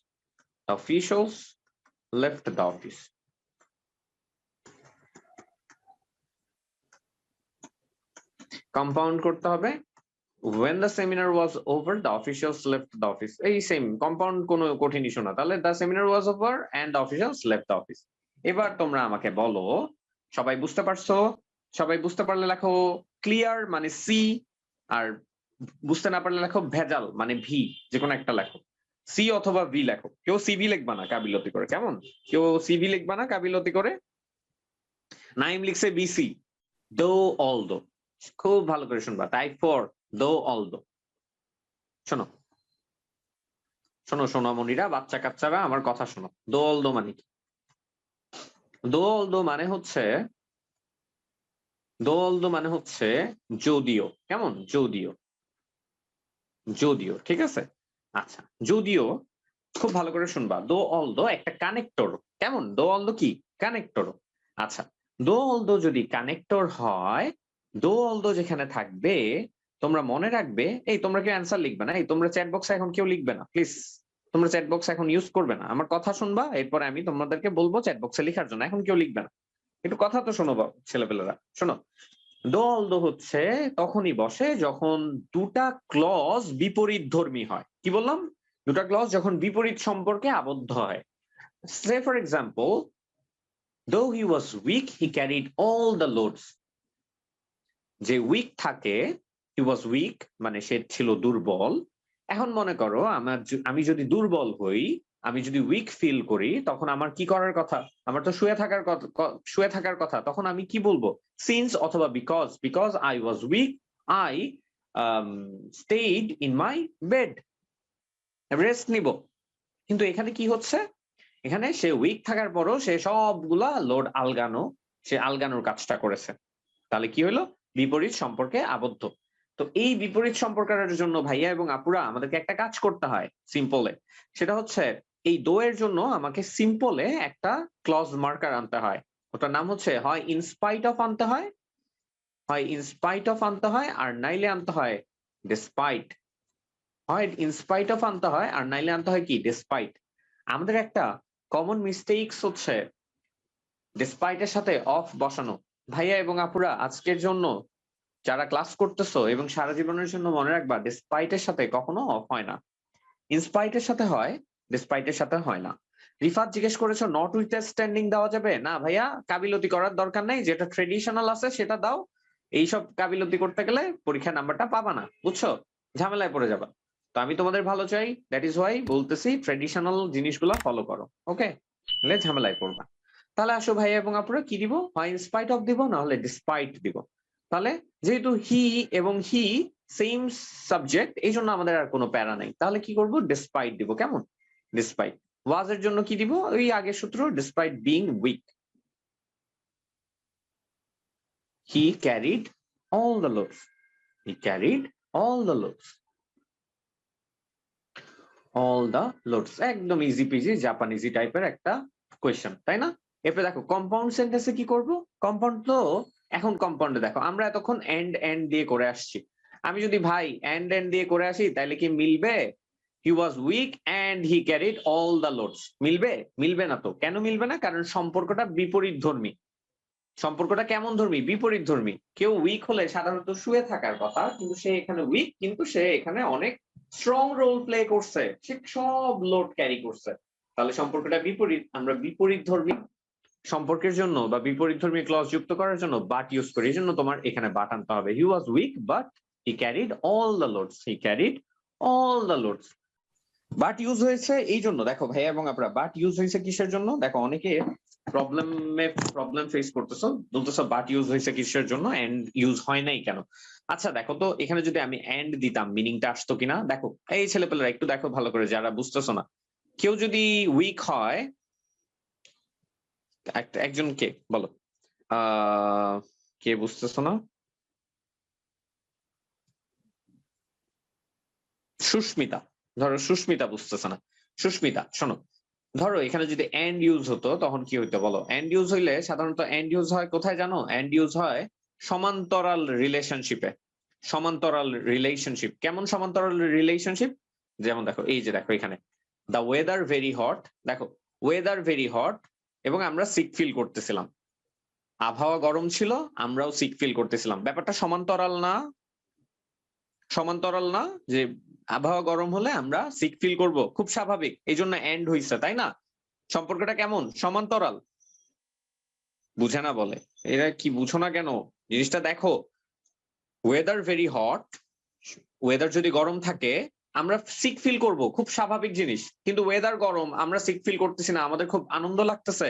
S1: The officials left the office. Compound করতে হবে। When the seminar was over, the officials left the office. এই same compound, কোনো কঠিন issue না। তাহলে the seminar was over and the officials left the office. এবার তোমরা আমাকে বলো, সবাই বুঝতে পারছো? সবাই বুঝতে পারলে লেখো ক্লিয়ার মানে সি, আর বুঝতে না পারলে লেখো ভেজাল মানে ভি, যে কোনো একটা লেখো, সি অথবা ভি লেখো। কেউ সিভি লিখবা না কাবিলতি করে, কেমন? কেউ সিভি লিখবা না কাবিলতি করে। নাইম লিখছে বিসি, দো অল দো, খুব ভালো করে শুনবা, টাইপ 4 দো অল দো। শোনো শোনো সোনামণিরা, বাচ্চা কাচ্চারা, আমার কথা শোনো। দো অল দো মানে কি? দো অল দো মানে হচ্ছে, দো অল দো মানে হচ্ছে যদিও, কেমন? যদিও, যদিও, ঠিক আছে? আচ্ছা, যদিও, খুব ভালো করে শুনবা, দো অল দো একটা কানেক্টর, কেমন? দো অল দো কি কানেক্টর? আচ্ছা, দো অল দো যদি কানেক্টর হয়, দো অল দো যেখানে থাকবে, তোমরা মনে রাখবে, এই তোমরা কেউ অ্যান্সার লিখবে না, এই তোমরা চ্যাট বক্সে এখন কেউ লিখবে না প্লিজ, তোমরা চ্যাট বক্স এখন ইউজ করবে না, আমার কথা শুনবা, এরপরে আমি তোমাদেরকে বলবো চ্যাট বক্সে লেখার জন্য, এখন কেউ লিখবে না, একটু কথা তো শোনো ছেলেপেলেরা, শোনো। দো অল দো হচ্ছে তখনই বসে যখন দুটা ক্লজ বিপরীত ধর্মী হয়। কি বললাম? দুটা ক্লজ যখন বিপরীত সম্পর্কে আবদ্ধ হয়। Say for example, though he was weak, he carried all the loads. যে উইক থাকে, he was weak মানে সে ছিল দুর্বল। এখন মনে করো আমি যদি দুর্বল হই, আমি যদি উইক ফিল করি, তখন আমার কি করার কথা? আমার তো শুয়ে থাকার কথা। তখন আমি কি বলবো? সিন্স অথবা because I was weak, I stayed in my bed, rest নিব। কিন্তু এখানে কি হচ্ছে? এখানে সে উইক থাকার পরও সে সবগুলা লোড সে আলগানোর কাজটা করেছে। তাহলে কি হলো? বিপরীত সম্পর্কে আবদ্ধ। তো এই বিপরীত সম্পর্কের জন্য ভাইয়া এবং আপুরা আমাদেরকে একটা কাজ করতে হয় সিম্পলে, সেটা হচ্ছে এই দো এর জন্য আমাকে সিম্পলে একটা ক্লজ মার্কার আনতে হয়। ওটার নাম হচ্ছে হয় ইনস্পাইট অফ আনতে হয়, আর নাইলে আনতে হয় ডিসপাইট। হয় ইনস্পাইট অফ আনতে হয়, আর নাইলে আনতে হয় কি? ডিসপাইট। আমাদের একটা কমন মিস্টেকস হচ্ছে ডিসপাইটের সাথে অফ বসানো। ভাইয়া এবং আপুরা, আজকের জন্য যারা ক্লাস করতেছো এবং সারা জীবনের জন্য মনে রাখবা, ডিসপাইটের সাথে কখনো অফ হয় না, ইনস্পাইটের সাথে হয়, ডিসপাইটের সাথে হয় না। রিফাত জিজ্ঞেস করেছো নট উইথ স্ট্যান্ডিং দেওয়া যাবে না? ভাইয়া কাবিলতি করার দরকার নেই, যেটা ট্রেডিশনাল আছে সেটা দাও। এইসব কাবিলতি করতে গেলে পরীক্ষা নাম্বারটা পাবা না, বুঝছো? ঝামেলায় পড়ে যাবা। তো আমি তোমাদের ভালো চাই, দ্যাট ইজ ওয়াই বলতেছি ট্রেডিশনাল জিনিসগুলো ফলো করো। ওকে, তাহলে ঝামেলায় পড়বা। তাহলে আসো ভাইয়া এবং আপুরা কি দিব, হয় ইনস্পাইট অফ দিব না হলে ডিসপাইট দিব। তাহলে যেহেতু হি এবং হি সেম সাবজেক্ট, এই জন্য আমাদের আর কোনো প্যারা নাই। তাহলে কি করব, ডিসপাইট দিব। কেমন, ডিসপাইট। ওয়াজ এর জন্য কি দিব, ওই আগের সূত্র, despite being weak he carried all the loads, he carried all the loads, all the loads. একদম ইজি পিজি জাপানিজি টাইপের একটা কোয়েশ্চেন, তাই না? এরপরে দেখো কম্পাউন্ড সেন্টেন্সে কি করব, কম্পাউন্ড তো এখন কম্পাউন্ডে দেখো আমরা এতক্ষণ এন্ড দিয়ে করে আসছি। আমি যদি ভাই এন্ড দিয়ে করে আসি তাহলে কি মিলবে? He was weak end he carried all the loads, মিলবে? মিলবে না। তো কেন মিলবে না? কারণ সম্পর্কটা বিপরীত ধর্মী। সম্পর্কটা কেমন ধর্মী? বিপরীত ধর্মী। কেউ উইক হলে সাধারণত শুয়ে থাকার কথা, কিন্তু সে এখানে উইক, কিন্তু সে এখানে অনেক স্ট্রং রোল প্লে করছে, সে সব লোড ক্যারি করছে। তাহলে সম্পর্কটা বিপরীত। আমরা বিপরীত ধর্মী সম্পর্কের জন্য বা বিপরীত ধর্মী ক্লজ যুক্ত করার জন্য বাট ইউজ করি। এই জন্য তোমার এখানে বাট আনতে হবে। He was weak but he carried all the loads, he carried all the loads. But use হয়েছে এই জন্য, দেখো ভাইয়া এবং আপনারা, বাট ইউজ হয়েছে কিসের জন্য? দেখো অনেকে প্রবলেম ফেস করতেছো, বলতেছো বাট ইউজ হয়েছে কিসের জন্য, এন্ড ইউজ হয় নাই কেন? আচ্ছা দেখো তো, এখানে যদি আমি এন্ড দিতাম মিনিংটা আসতো কিনা। দেখো এই ছেলেপেলেরা একটু দেখো ভালো করে, যারা বুঝতেছো না। কেউ যদি উইক হয়, একজন কে বলো, কে বুঝতেছো না? সুস্মিতা। ধরো সুস্মিতা বুঝতেছে না। সুস্মিতা শোনো, ধরো এখানে যদি এন্ড ইউজ হতো তখন কি হইতো বলো? এন্ড ইউজ হইলে সাধারণত এন্ড ইউজ হয় কোথায় জানো? এন্ড ইউজ হয় সমান্তরাল রিলেশনশিপে। সমান্তরাল রিলেশনশিপ কেমন? সমান্তরাল রিলেশনশিপ যেমন দেখো, এই যে দেখো এখানে দ্য ওয়েদার ভেরি হট, দেখো ওয়েদার ভেরি হট এবং আমরা সিক ফিল করতেছিলাম। আবহাওয়া গরম ছিল, আমরাও সিক ফিল করতেছিলাম। ব্যাপারটা সমান্তরাল না? সমান্তরাল না? যে আবহাওয়া গরম হলে আমরা সিক ফিল করব, খুব স্বাভাবিক, এই জন্য এন্ড হইছে, তাই না? সম্পর্কটা কেমন? সমান্তরাল। বুঝে না বলে, এরা কি বুঝো না কেন জিনিসটা? দেখো ওয়েদার ভেরি হট, ওয়েদার যদি গরম থাকে আমরা সিক ফিল করব, খুব স্বাভাবিক জিনিস। কিন্তু ওয়েদার গরম, আমরা সিক ফিল করতেছি না, আমাদের খুব আনন্দ লাগতেছে,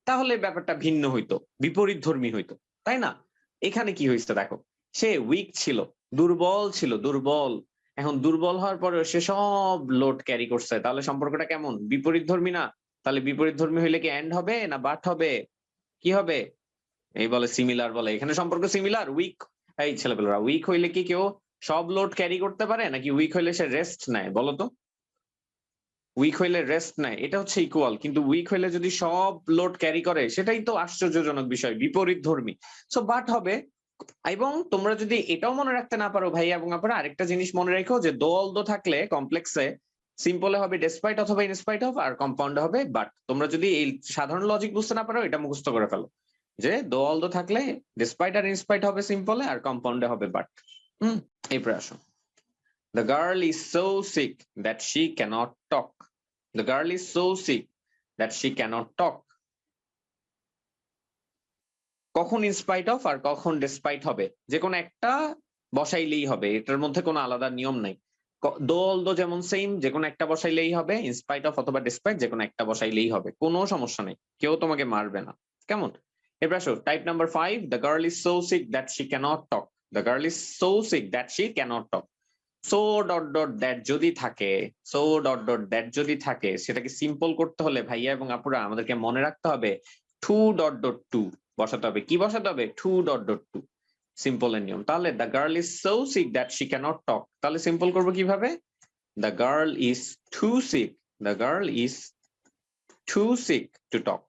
S1: তাহলে ব্যাপারটা ভিন্ন হইতো, বিপরীত ধর্মী হইতো, তাই না? এখানে কি হয়েছে দেখো, সে উইক ছিল, দুর্বল ছিল, দুর্বল। এখন দুর্বল হওয়ার পরে সে সব লোড ক্যারি করছে, তাহলে সম্পর্কটা কেমন? বিপরীত ধর্মী না? তাহলে বিপরীত ধর্মী হইলে কি এন্ড হবে না বাট হবে? কি হবে? এই বলে সিমিলার বলে। এখানে সম্পর্ক সিমিলার। উইক, এই ছেলেপেলেরা, উইক হইলে কি কেউ সব লোড ক্যারি করতে পারে নাকি উইক হইলে সে রেস্ট নেয় বলো তো? উইক হইলে রেস্ট নেয়, এটা হচ্ছে ইকুয়াল। কিন্তু উইক হইলে যদি সব লোড ক্যারি করে, সেটাই তো আশ্চর্যজনক বিষয়, বিপরীত ধর্মী। সো বাট হবে। এবং তোমরা যদি এটাও মনে রাখতে না পারো ভাই এবং আপনারা, আরেকটা জিনিস মনে রেখো যে দো থাকলে কমপ্লেক্সে সিম্পলে হবে ডেসপাইট অথবা ইনস্পাইট অফ, আর কম্পাউন্ডে হবে বাট। তোমরা যদি এই সাধারণ লজিক বুঝতে না পারো, এটা মুখস্থ করে ফেলো যে দো থাকলে ডিসপাইট আর ইনস্পাইট হবে সিম্পলে, আর কম্পাউন্ডে হবে বাট। এরপরে আসো, the girl is so sick that she cannot talk. The girl is so sick that she cannot talk. কখন ইনস্পাইট অফ আর কখন ডিসপাইট হবে? যে কোনো একটা বসাইলেই হবে, এটার মধ্যে কোনো আলাদা নিয়ম নাই। দো যেমন সেম, যে কোনো একটা বসাইলেই হবে, ইনস্পাইট অফ অথবা ডিসপাইট যে কোনো একটা বসাইলেই হবে, কোনো সমস্যা নেই, কেউ তোমাকে মারবে না। কেমন? এবার আসো type number 5, the girl is so sick that she cannot talk. The girl is so sick that she cannot talk. So dot dot that যদি থাকে, সো ডট ডট দ্যাট যদি থাকে, সেটাকে সিম্পল করতে হলে ভাইয়া এবং আপুরা আমাদেরকে মনে রাখতে হবে টু ডট ডট টু বসাতে হবে। কি বসাতে হবে? Too dot dot to, simple এর নিয়ম। তাহলে the girl is so sick that she cannot talk, তাহলে সিম্পল করবো কিভাবে? The girl is too sick, the girl is too sick to talk.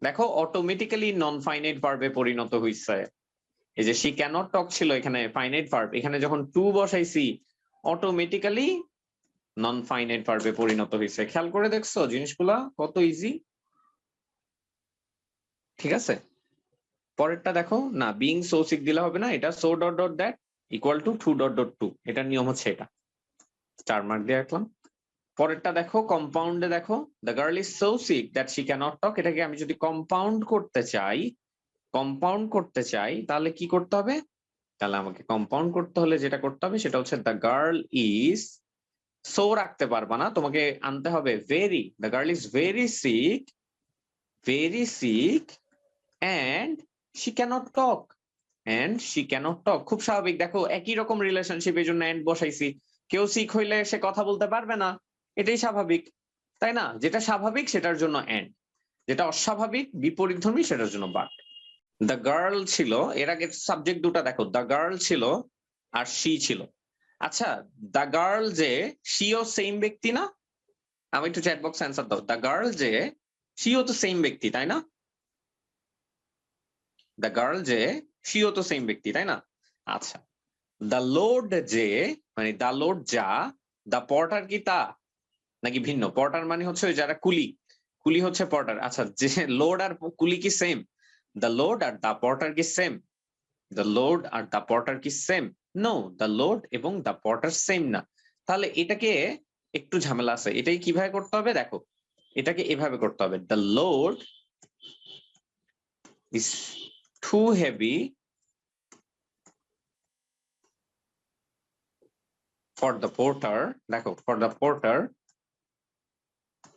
S1: দেখো অটোমেটিক্যালি নন ফাইনাইট ভার্বে পরিণত হইছে। এই যে শি ক্যানট টক ছিল এখানে ফাইনাইট ভার্ব, এখানে যখন টু বসাইছি অটোমেটিক্যালি নন ফাইনাইট ভার্বে পরিণত হয়েছে। খেয়াল করে দেখছো জিনিসগুলা কত ইজি? ঠিক আছে, পরেরটা দেখো না, বিং সো সিক দিলে হবে না, এটা so dot dot that equal to too dot dot to, এটার নিয়ম হচ্ছে এটা, স্টার মার্ক দিয়ে রাখলাম। পরেরটা দেখো কম্পাউন্ডে, দেখো the girl is so sick that she cannot talk, এটাকে আমি যদি কম্পাউন্ড করতে চাই, তাহলে কি করতে হবে? তাহলে আমাকে কম্পাউন্ড করতে হলে যেটা করতে হবে সেটা হচ্ছে দ্য গার্ল ইজ সো রাখতে পারবা না, তোমাকে আনতে হবে very. The girl is very sick and she cannot talk. খুব স্বাভাবিক, দেখো একই রকম রিলেশনশিপ, এই জন্য এন্ড বসাইছি। কেউ সিক হইলে সে কথা বলতে পারবে না, এটাই স্বাভাবিক, তাই না? যেটা স্বাভাবিক সেটার জন্য এন্ড, যেটা অস্বাভাবিক বিপরীতধর্মী সেটার জন্য বাট। দ্য গার্ল ছিল, এর আগে সাবজেক্ট দুটা দেখো, দ্য গার্ল ছিল আর শি ছিল। আচ্ছা, দ্য গার্ল যে, শিও সেম ব্যক্তি না? আমি একটু চ্যাট বক্স অ্যান্সার দাও। দ্য গার্ল যে, শিও তো সেম ব্যক্তি, তাই না? দ্য গার্ল যে, শিও তো সেম ব্যক্তি, তাই না? আচ্ছা, দ্য লোড যে, মানে দ্য লোড যা, দ্য পর্টার কি তা নাকি ভিন্ন? পর্টার মানে হচ্ছে ওই যারা কুলি, কুলি হচ্ছে পর্টার। আচ্ছা, যে লোড আর কুলি কি সেম? দ্য লোড আর দ্য পর্টার কি সেম? দ্য লোড আর দ্য পর্টার কি সেম? নো, দ্য লোড এবং দ্য পর্টার সেম না। তাহলে এটাকে একটু ঝামেলা আছে, এটাই কিভাবে করতে হবে দেখো, এটাকে এভাবে করতে হবে, the load is too heavy for the porter. দেখো, ফর দ্য পোর্টার,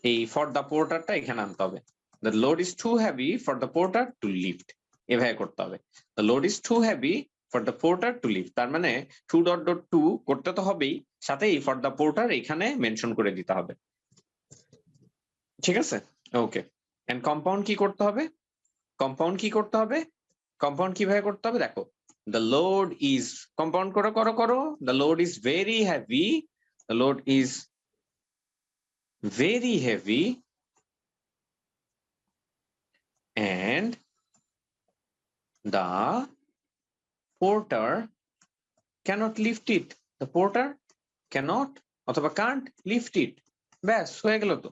S1: এই ফর দ্য পোর্টারটা এখানে আনতে হবে। The load is too heavy for the porter to lift, এভাবে করতে হবে। The load is too heavy for the porter to lift, তার মানে টু ডট ডট টু করতে তো হবেই, সাথেই ফর দ্য পোর্টার এখানে মেনশন করে দিতে হবে। ঠিক আছে, ওকে। এন্ড কম্পাউন্ড কি করতে হবে? কম্পাউন্ড কি করতে হবে? কম্পাউন্ড কিভাবে করতে হবে দেখো, দ্য লোড ইজ, কম্পাউন্ড করো করো করো, the load is very heavy, the load is very heavy and the porter cannot lift it. The porter cannot অথবা can't lift it. ব্যাস হয়ে গেল তো,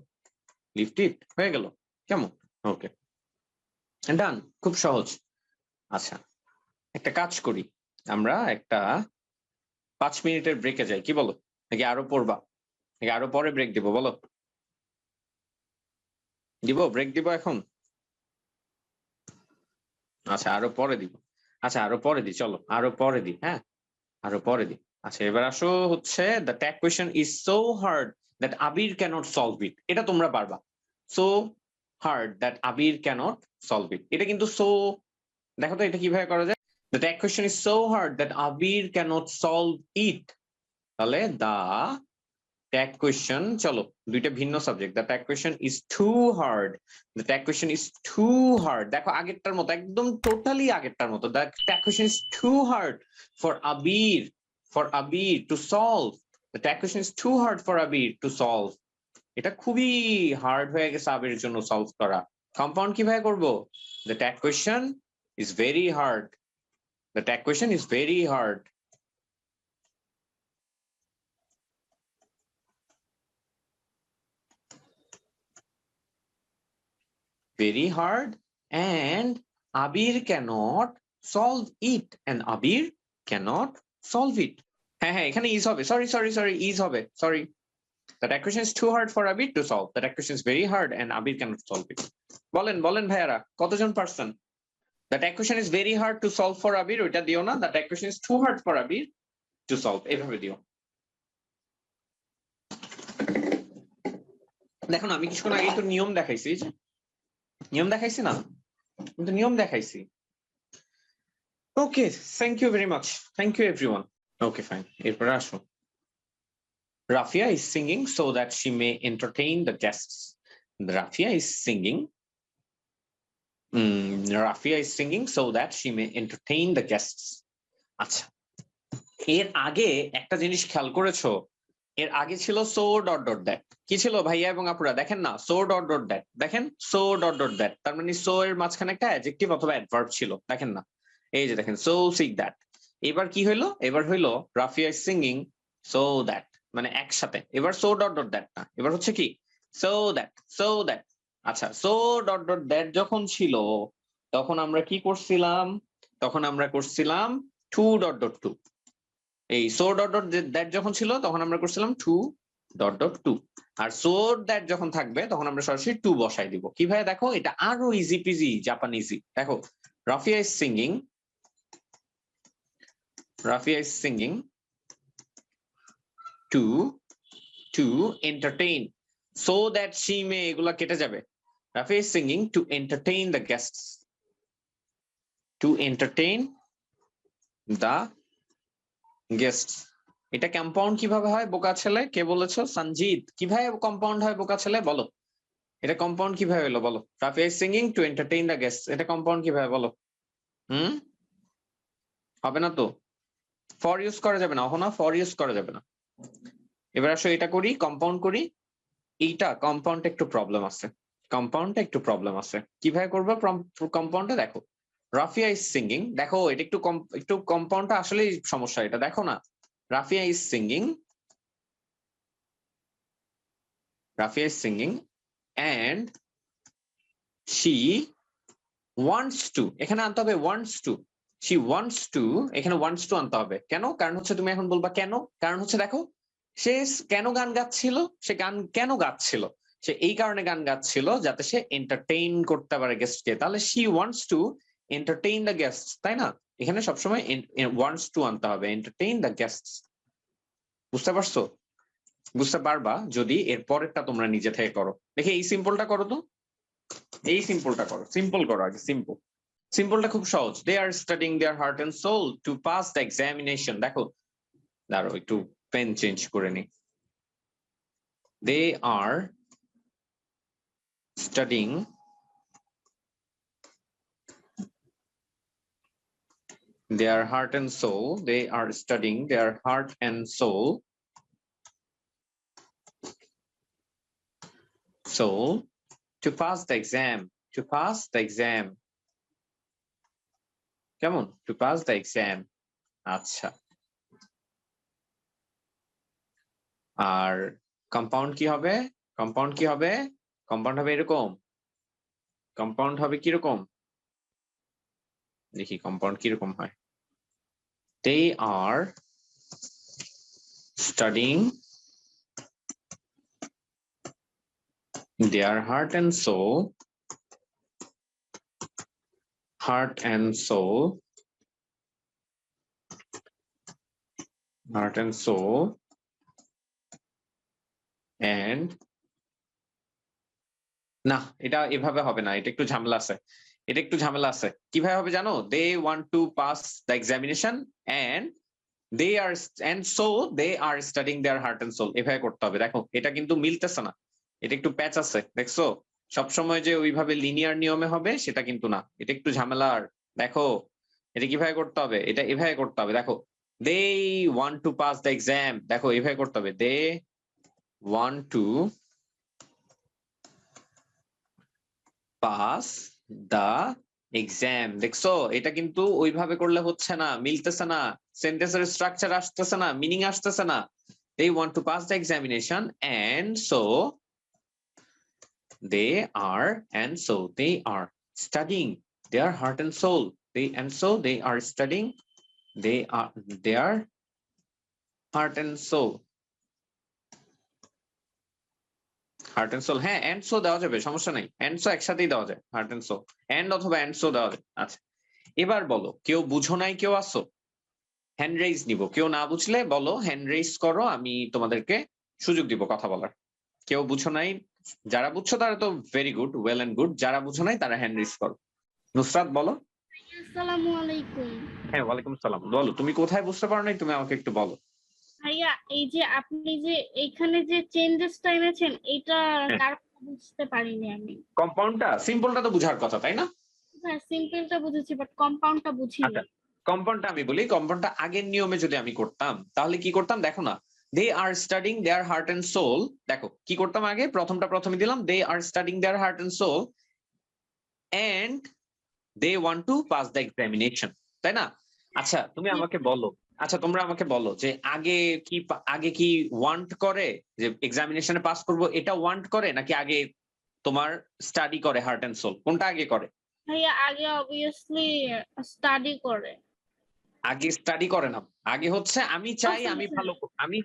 S1: লিফট ইট হয়ে গেল। কেমন? ওকে, ডান, খুব সহজ। আচ্ছা, একটা কাজ করি, আমরা একটা 5 মিনিটের ব্রেকে যাই, কি বলো? নাকি আরো পড়বা, নাকি আরো পরে ব্রেক দিব? বলো, দিব ব্রেক দিব এখন? আচ্ছা, আরো পরে দিব। আচ্ছা, আরো পরে দিই, চলো আরো পরে দিই, হ্যাঁ আরো পরে দিই। আচ্ছা, এবার আসো হচ্ছে, the tag question is so hard that Abir can't solve it. এটা তোমরা পারবা। So hard that Abir can't solve it, এটা কিন্তু সো, দেখো তো এটা কিভাবে করা যায়। The tag question is so hard that Abir can't solve it, তাহলে দা ট্যাগ কোয়েশ্চেন, চলো দুইটা ভিন্ন subject, the tag question is too hard, the tag question is too hard, দেখো আগেরটার মতো, একদম টোটালি আগেরটার মতো, the tag question is too hard for Abir, to solve, the tag question is too hard for Abir to solve. এটা খুবই hard হয়ে গেছে আবিরের জন্য সলভ করা। কম্পাউন্ড কিভাবে করবো? The tag question is very hard, the tag question is very hard, very hard, and Abir cannot solve it, and Abir cannot solve it. হ্যাঁ হ্যাঁ, এখানে is হবে, সরি is হবে, sorry. That equation is too hard for Abir to solve, that equation is very hard and Abir cannot solve it. বলেন বলেন ভাইয়ারা, কতজন পারছেন? That equation is very hard to solve for Abir, ওইটা দিও না, that equation is too hard for Abir to solve, এইভাবে দিও। দেখো না, আমি কিছুক্ষণ আগে তো নিয়ম দেখাইছি, নিয়ম দেখাইছি না? কিন্তু নিয়ম দেখাইছি। Okay, thank you very much. Thank you everyone. Okay, fine. এরপরে আসো। Rafia is singing so that she may entertain the guests. Rafia is singing. Rafia is singing so that she may entertain the guests. আচ্ছা, এর আগে একটা জিনিস খেয়াল করেছো? এর আগে ছিল so dot dot that. কি ছিল ভাইয়া এবং আপুরা? দেখেন না, so dot dot that. দেখেন, so dot dot that. তার মানে so এর মাঝখানে একটা adjective অথবা adverb ছিল। দেখেন না, এই যে দেখেন, so sick that. এবার কি হইলো? এবার হইলো Rafia is singing so that, মানে একসাথে। এবার so dot dot that না, এবার হচ্ছে কি so that, so that। আচ্ছা, so dot dot that যখন ছিল তখন আমরা কি করছিলাম? তখন আমরা করছিলাম two dot dot two। এই so dot dot that যখন ছিল তখন আমরা করছিলাম two dot dot two। R so that যখন থাকবে তখন আমরা সরাসরি two বসাই দিব। কিভাবে দেখো, এটা আরো ইজি পিজি জাপানিজি। দেখো, Rafia is singing, Rafia is singing to to entertain so that she may, এগুলা কেটে যাবে। Rafi is singing to entertain the guests, to entertain the guests। এটা কম্পাউন্ড কিভাবে হয় বোকা ছেলে? কে বলেছো? সঞ্জিত। কিভাবে কম্পাউন্ড হয় বোকা ছেলে বলো? এটা কম্পাউন্ড কিভাবে হলো বলো? Rafi is singing to entertain the guests, এটা কম্পাউন্ড কিভাবে বলো? হবে না তো, ফর ইউজ করা যাবে না, অহনা ফর ইউজ করা যাবে না। এবার আসো এটা করি, কম্পাউন্ড করি। এইটা কম্পাউন্ডে একটু প্রবলেম আছে, কম্পাউন্ডে একটু প্রবলেম আছে। কিভাবে করবো কম্পাউন্ডে? দেখো রাফিয়া ইজ সিঙ্গিং, দেখো এটা একটু কম্পাউন্ডটা আসলেই সমস্যা, এটা দেখো না। Rafia is singing, Rafia is singing and she wants to, এখানে আনতে হবে wants to, she wants to, এখানে wants to আনতে হবে। কেন? কারণ হচ্ছে তুমি এখন বলবা কেন, কারণ হচ্ছে দেখো সে কেন গান গাচ্ছিল, সে গান কেন গাচ্ছিল, সে এই কারণে গান গাচ্ছিল যাতে সে এন্টারটেইন করতে পারে গেস্টকে, তাহলে she wants to entertain the guests, তাই না? এখানে সবসময় wants to আনতে হবে, entertain the guests। বুঝতে পারছো? বুঝতে পারবা যদি এর পরেরটা তোমরা নিজে থেকে করো। দেখে এই সিম্পলটা করো তো, এই সিম্পলটা করো, সিম্পল করো আগে, সিম্পল। সিম্পলটা খুব সহজ। They are studying their heart and soul to pass the examination. দেখো দাঁড়াও একটু পেন চেঞ্জ করে নি। They are studying their heart and soul, they are studying their heart and soul to pass the exam, to pass the exam, কেমন? to pass the exam। আচ্ছা, আর compound কি হবে? Compound কি হবে? কম্পাউন্ড হবে এরকম, কম্পাউন্ড হবে কিরকম দেখি, কম্পাউন্ড কিরকম হয়। they are studying their heart and soul, heart and soul, heart and soul, and না এটা এভাবে হবে না, এটা একটু ঝামেলা আছে, এটা একটু ঝামেলা আছে। কিভাবে হবে জানো? they want to pass the examination and they are and so they are studying their heart and soul, এভাবে করতে হবে। দেখো এটা কিন্তু মিলতেছে না, এটা একটু প্যাচ আছে, দেখছো? সবসময় যে ওইভাবে লিনিয়ার নিয়মে হবে সেটা কিন্তু না, এটা একটু ঝামেলার। দেখো এটা কিভাবে করতে হবে, এটা এভাবে করতে হবে। দেখো they want to pass the exam, দেখো এভাবে করতে হবে, they want to pass the exam। দেখছো এটা কিন্তু ওইভাবে করলে হচ্ছে না, মিলতেছে না, সেন্টেন্সের স্ট্রাকচার আসতেছে না, মিনিং আসতেছে না। they want to pass the examination and so they are studying their heart and soul, they are studying their heart and soul, heart and soul. হ্যাঁ এন্ড সো দেওয়া যাবে, সমস্যা নাই, এন্ড সো একসাথেই দেওয়া যায়, হার্ট এন্ড সো এন্ড অথবা and so দেওয়া যায়। আচ্ছা এবার বলো, কেউ বুঝো নাই কেউ আসো? হ্যান্ড রেইজ নিব, কেউ না বুঝলে বলো হ্যান্ড রেইজ করো, আমি তোমাদেরকে সুযোগ দিব কথা বলার। কেউ বুঝো নাই, যারা বুঝছো তারা তো very good, well and good, যারা বুঝো নাই তারা হ্যান্ড রেইজ করো। নুসরাত বলো।
S2: আসসালামু আলাইকুম।
S1: হ্যাঁ ওয়ালাইকুম সালাম। বলো তুমি কোথায় বুঝতে পারো নাই, তুমি আমাকে একটু বলো।
S2: ভাইয়া এই যে আপনি যে এখানে যে চেঞ্জেসটা এনেছেন এটা কারণ বুঝতে পারিনি আমি।
S1: কম্পাউন্ডটা সিম্পলটা তো বুঝার কথা তাই না?
S2: হ্যাঁ সিম্পলটা বুঝেছি বাট কম্পাউন্ডটা বুঝিনি।
S1: কম্পাউন্ডটা আমি বলি, কম্পাউন্ডটা আগের নিয়মে যদি আমি করতাম তাহলে কি করতাম দেখো না, they are studying their heart and soul. দেখো কি করতাম আগে, প্রথমে দিলাম they are studying their heart and soul and they want to pass the examination, তাই না? আচ্ছা তুমি আমাকে বলো, আচ্ছা তোমরা আমাকে বলো যে আগে কি ওয়ান্ট করে যে এক্সামিনেশনে পাস করব, এটা ওয়ান্ট করে নাকি আগে তোমার স্টাডি করে হার্ট এন্ড সোল, কোনটা আগে করে?
S2: ভাইয়া আগে অবভিয়াসলি স্টাডি করে।
S1: আগে স্টাডি করে না, আগে হচ্ছে আমি চাই আমি ভালো করব, আমি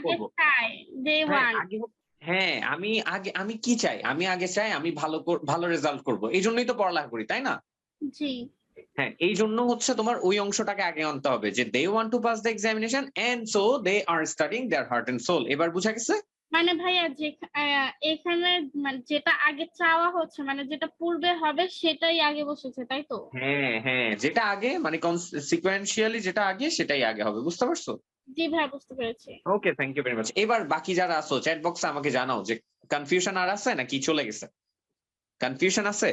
S1: করব। হ্যাঁ আমি কি চাই, আমি আগে চাই আমি ভালো রেজাল্ট করব, এই জন্যই তো পড়ালেখা করি তাই না?
S2: জি
S1: হ্যাঁ, এই জন্য হচ্ছে তোমার ওই অংশটাকে আগে আনতে হবে যে they want to pass the examination and so they are studying their heart and soul. এবার বুঝা গেছে?
S2: মানে ভাইয়া যে এখানে মানে যেটা আগে চাওয়া হচ্ছে মানে যেটা পূর্বে হবে সেটাই আগে বসেছে তাই তো?
S1: হ্যাঁ হ্যাঁ, যেটা আগে মানে সিকোয়েন্সিয়ালি যেটা আগে সেটাই আগে হবে, বুঝতে পারছো?
S2: জি ভাইয়া বুঝতে পেরেছি।
S1: ওকে, থ্যাংক ইউ ভেরি মাচ। এবার বাকি যারা আছো চ্যাট বক্সে আমাকে জানাও যে কনফিউশন আর আছে নাকি চলে গেছে? কনফিউশন আছে?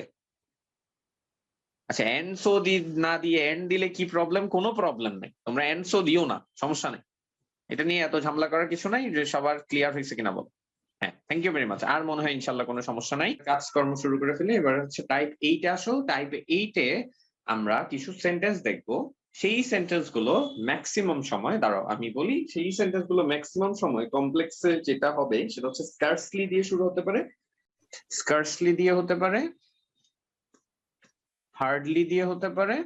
S1: আচ্ছা, এন্ড সো না দিয়ে এন্ড দিলে কি প্রবলেম? কোনো প্রবলেম নাই, তোমরা এন্ড সো দিও না, সমস্যা নেই। এটা নিয়ে এত ঝামেলা করার কিছু নাই। যে সবার ক্লিয়ার হয়েছে কিনা বলো। হ্যাঁ, থ্যাংক ইউ ভেরি মাচ। আর মনে হয় ইনশাল্লাহ কোনো সমস্যা নাই, কাজকর্ম শুরু করে ফেলি। এবার হচ্ছে টাইপ 8 এ আসো। টাইপ 8 এ আমরা কিছু সেন্টেন্স দেখবো। সেই সেন্টেন্স গুলো ম্যাক্সিমাম সময়, দাঁড়াও আমি বলি, সেই সেন্টেন্স গুলো ম্যাক্সিমাম সময় কমপ্লেক্সে যেটা হবে সেটা হচ্ছে স্কার্সলি দিয়ে শুরু হতে পারে, স্কার্সলি দিয়ে হতে পারে, হার্ডলি দিয়ে হতে পারে,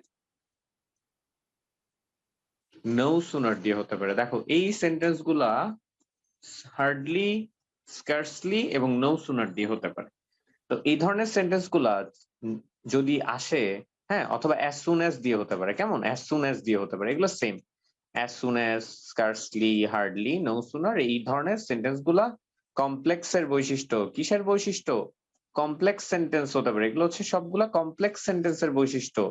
S1: নো সুনার দিয়ে হতে পারে। দেখো এই সেন্টেন্স গুলা হার্ডলি, স্কার্সলি এবং নো সুনার দিয়ে হতে পারে। তো এই ধরনের সেন্টেন্স গুলা যদি আসে, হ্যাঁ, অথবা অ্যাজ সুন অ্যাজ দিয়ে হতে পারে। কেমন? অ্যাজ সুন অ্যাজ দিয়ে হতে পারে, এগুলো same. As soon as, scarcely, hardly, no sooner, এই ধরনের সেন্টেন্স গুলা কমপ্লেক্সের বৈশিষ্ট্য। কিসের বৈশিষ্ট্য? কমপ্লেক্স সেন্টেন্স হতে পারে। এগুলো হচ্ছে সবগুলা কমপ্লেক্স সেন্টেন্সের বৈশিষ্ট্য।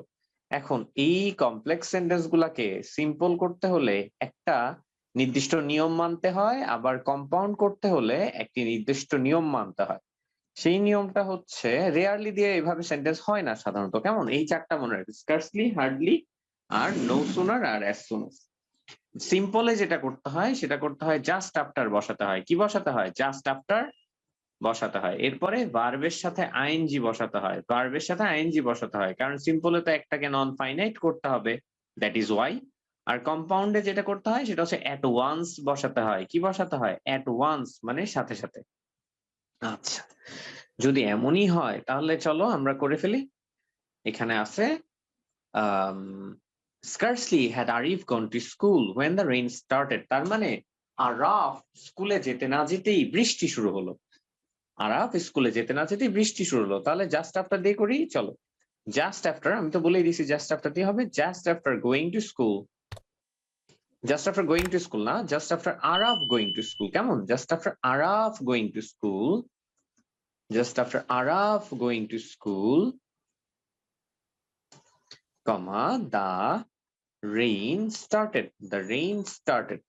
S1: এখন এই কমপ্লেক্স সেন্টেন্স গুলাকে সিম্পল করতে হলে একটা নির্দিষ্ট নিয়ম মানতে হয়, আবার কম্পাউন্ড করতে হলে একটি নির্দিষ্ট নিয়ম মানতে হয়। সেই নিয়মটা হচ্ছে রেয়ারলি দিয়ে এভাবে সেন্টেন্স হয় না সাধারণত। কেমন? এই চারটা মনে রাখবে, স্কার্সলি, হার্ডলি, আর নো সুনার, আর অ্যাজ সুন অ্যাজ। সিম্পলে যেটা করতে হয় সেটা করতে হয় জাস্ট আফটার বসাতে হয়। কি বসাতে হয়? জাস্ট আফটার বসাতে হয়। এরপরে ভার্বের সাথে আইএনজি বসাতে হয়, ভার্বের সাথে আইএনজি বসাতে হয়, কারণ সিম্পলে তো একটাকে নন ফাইনাইট করতে হবে, দ্যাট ইজ ওয়াই। আর কম্পাউন্ডে যেটা করতে হয় সেটা হচ্ছে অ্যাট ওয়ান্স বসাতে হয়। কি বসাতে হয়? অ্যাট ওয়ান্স, মানে সাথে সাথে। আচ্ছা, যদি এমনই হয় তাহলে চলো আমরা করে ফেলি। এখানে আছে scarcely had Arif gone to school when the rain started। তার মানে আরাফ স্কুলে যেতে না যেতেই বৃষ্টি শুরু হলো। আরাফ স্কুলে যেতে না যেতেই বৃষ্টি শুরু হলো। তাহলে জাস্ট আফটার দিয়ে করি, চলো। জাস্ট আফটার, আমি তো বলেই দিয়েছি জাস্ট আফটার দিয়ে হবে। Just after going to school, just after going to school না, জাস্ট আফটার আরাফ গোয়িং টু স্কুল। কেমন? জাস্ট আফটার আরাফ going to school, just after আরাফ going to school, comma, the rain started, the rain started।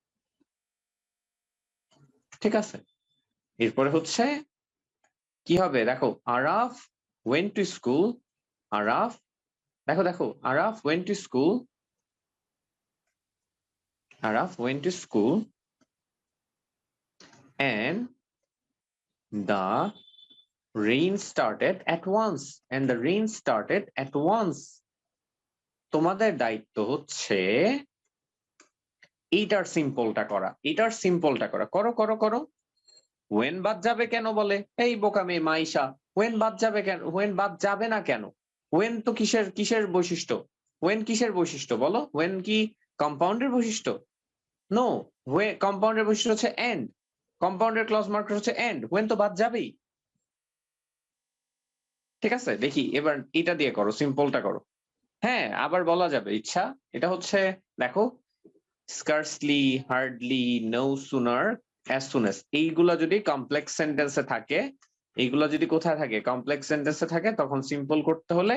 S1: ঠিক আছে, এরপরে হচ্ছে কি হবে? দেখো Araf went to school, Araf, দেখো দেখো, Araf went to school, Araf went to school and the rain started at once, and the rain started at once। তোমাদের দায়িত্ব হচ্ছে এইটার সিম্পলটা করা, এটার সিম্পলটা করা। করো করো করো। ওয়েন বাদ যাবে কেন বলে? এই বোকা মেয়ে মাইশা, ওয়েন বাদ যাবে কেন? ওয়েন বাদ যাবে না কেন? ওয়েন তো কিসের কিসের বৈশিষ্ট্য? ওয়েন কিসের বৈশিষ্ট্য বলো? ওয়েন কি কম্পাউন্ডের বৈশিষ্ট্য? নো, কম্পাউন্ডের বৈশিষ্ট্য হচ্ছে এন্ড। কম্পাউন্ডের ক্লজ মার্কার হচ্ছে এন্ড। ওয়েন তো বাদ যাবেই। ঠিক আছে, দেখি এবার এটা দিয়ে করো, সিম্পলটা করো। হ্যাঁ, আবার বলা যাবে ইচ্ছা। এটা হচ্ছে দেখো, scarcely, hardly, no sooner, as soon as, এইগুলা যদি কমপ্লেক্স সেন্টেন্সে থাকে, এইগুলা যদি কোথায় থাকে? কমপ্লেক্স সেন্টেন্সে থাকে, তখন সিম্পল করতে হলে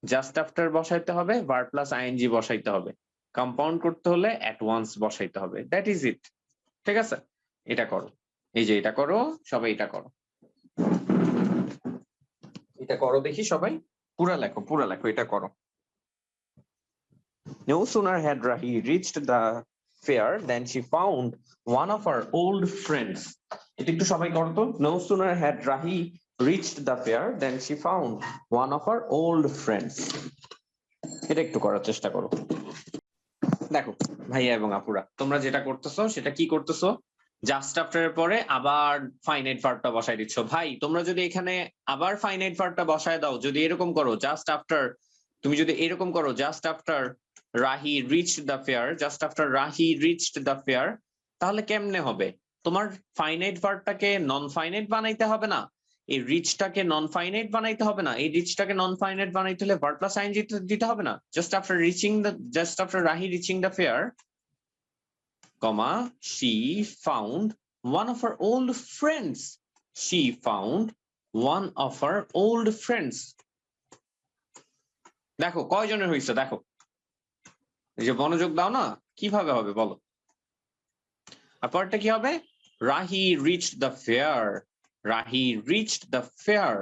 S1: জাস্ট আফটার বসাইতে হবে, ভার্ব প্লাস আইএনজি বসাইতে হবে। কম্পাউন্ড করতে হলে অ্যাট ওয়ান্স বসাইতে হবে। দ্যাট ইজ ইট। ঠিক আছে, এটা করো। এই যে এটা করো, সবাই এটা করো, এটা করো দেখি সবাই। পুরা লেখো, পুরা লেখো, এটা করো। No sooner had Rahi reached the fair than she found one of her old friends। এটা একটু সবাই করো তো। No sooner had Rahi reached the fair than she found one of her old friends। এটা একটু করার চেষ্টা করো। দেখো ভাইয়া এবং আপুরা, তোমরা যেটা করতেছো সেটা কি করতেছো? জাস্ট আফটার এর পরে আবার ফাইনাইট ভার্বটা বসাই দিচ্ছ। ভাই তোমরা যদি এখানে আবার ফাইনাইট ভার্বটা বসায় দাও, যদি এরকম করো জাস্ট আফটার, তুমি যদি এরকম করো just after Rahi reached the fair, just after Rahi reached the fair, তাহলে কেমনে হবে? তোমার ফাইনাইট ভার্বটাকে নন ফাইনাইট বানাইতে হবে না, এই রিচটাকে নন ফাইনাইট বানাইতে হবে না, এই রিচটাকে নন ফাইনাইট বানাইতে হলে ভার্ব প্লাস আইএনজি দিতে হবে না। Just after Rahi reaching the fair, comma, she found one of her old friends. She found one of her old friends. দেখো কয়জনের হয়েছে, দেখো এই যে মনোযোগ দাও না, কিভাবে হবে বলো। আর পরটা কি হবে, Rahi reached the fair. Rahi reached the fair.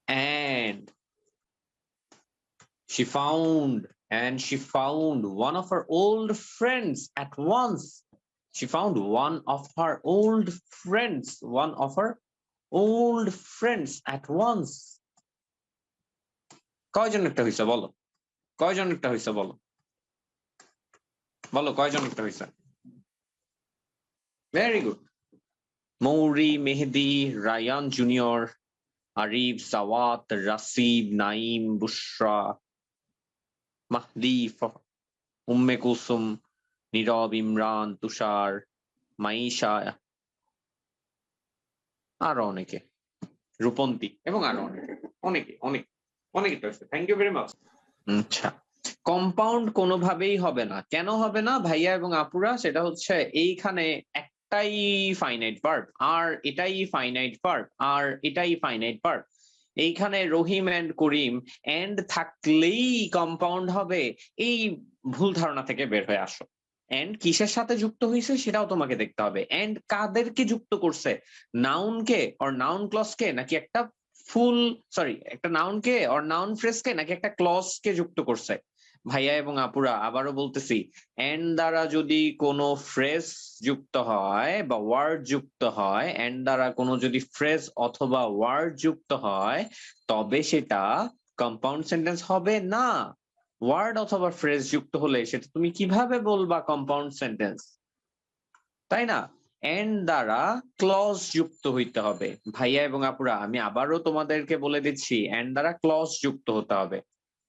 S1: And she found one of her old friends at once. She found one of her old friends, at once. কয়জন একটা হইছে বলো, কয়জন একটা হইছে বলো, বলো কয়জন একটা হইছে। Very good. মৌরি, মেহেদি, রায়ান জুনিয়র, আরিফ, জাওয়াত, রাসিব, নাইম, বুশরা, মাহদি, উম্মে কুসুম, নীরব, ইমরান, তুষার, মাইশা, আরো অনেকে, রূপন্তী এবং আরো অনেকে থ্যাংক ইউ ভেরি মাচ। আচ্ছা, কম্পাউন্ড কোনোভাবেই হবে না, কেন হবে না ভাইয়া এবং আপুরা, সেটা হচ্ছে এইখানে একটাই ফাইনাইট ভার্ব আর এটাই ফাইনাইট ভার্ব আর এটাই ফাইনাইট ভার্ব। এইখানে রহিম এন্ড করিম এন্ড থাকলেই কম্পাউন্ড হবে, এই ভুল ধারণা থেকে বের হয়ে আসো। এন্ড কিসের সাথে যুক্ত হয়েছে সেটাও তোমাকে দেখতে হবে, এন্ড কাদেরকে যুক্ত করছে, নাউনকে অর নাউন ক্লজকে, নাকি একটা একটা নাউনকে অর নাউন ফ্রেজকে, নাকি একটা ক্লজকে যুক্ত করছে। ভাইয়া এবং আপুরা আবারও বলতেছি, এন্ড দ্বারা যদি কোনো ফ্রেজ যুক্ত হয় বা ওয়ার্ড যুক্ত হয়, এন্ড দ্বারা কোনো যদি ফ্রেজ অথবা ওয়ার্ড যুক্ত হয়, তবে সেটা কম্পাউন্ড সেন্টেন্স হবে না। ওয়ার্ড অথবা ফ্রেজ যুক্ত হলে সেটা তুমি কিভাবে বলবা কম্পাউন্ড সেন্টেন্স, তাই না? এন্ড দ্বারা ক্লজ যুক্ত হইতে হবে। ভাইয়া এবং আপুরা আমি আবারও তোমাদেরকে বলে দিচ্ছি, এন্ড দ্বারা ক্লজ যুক্ত হতে হবে।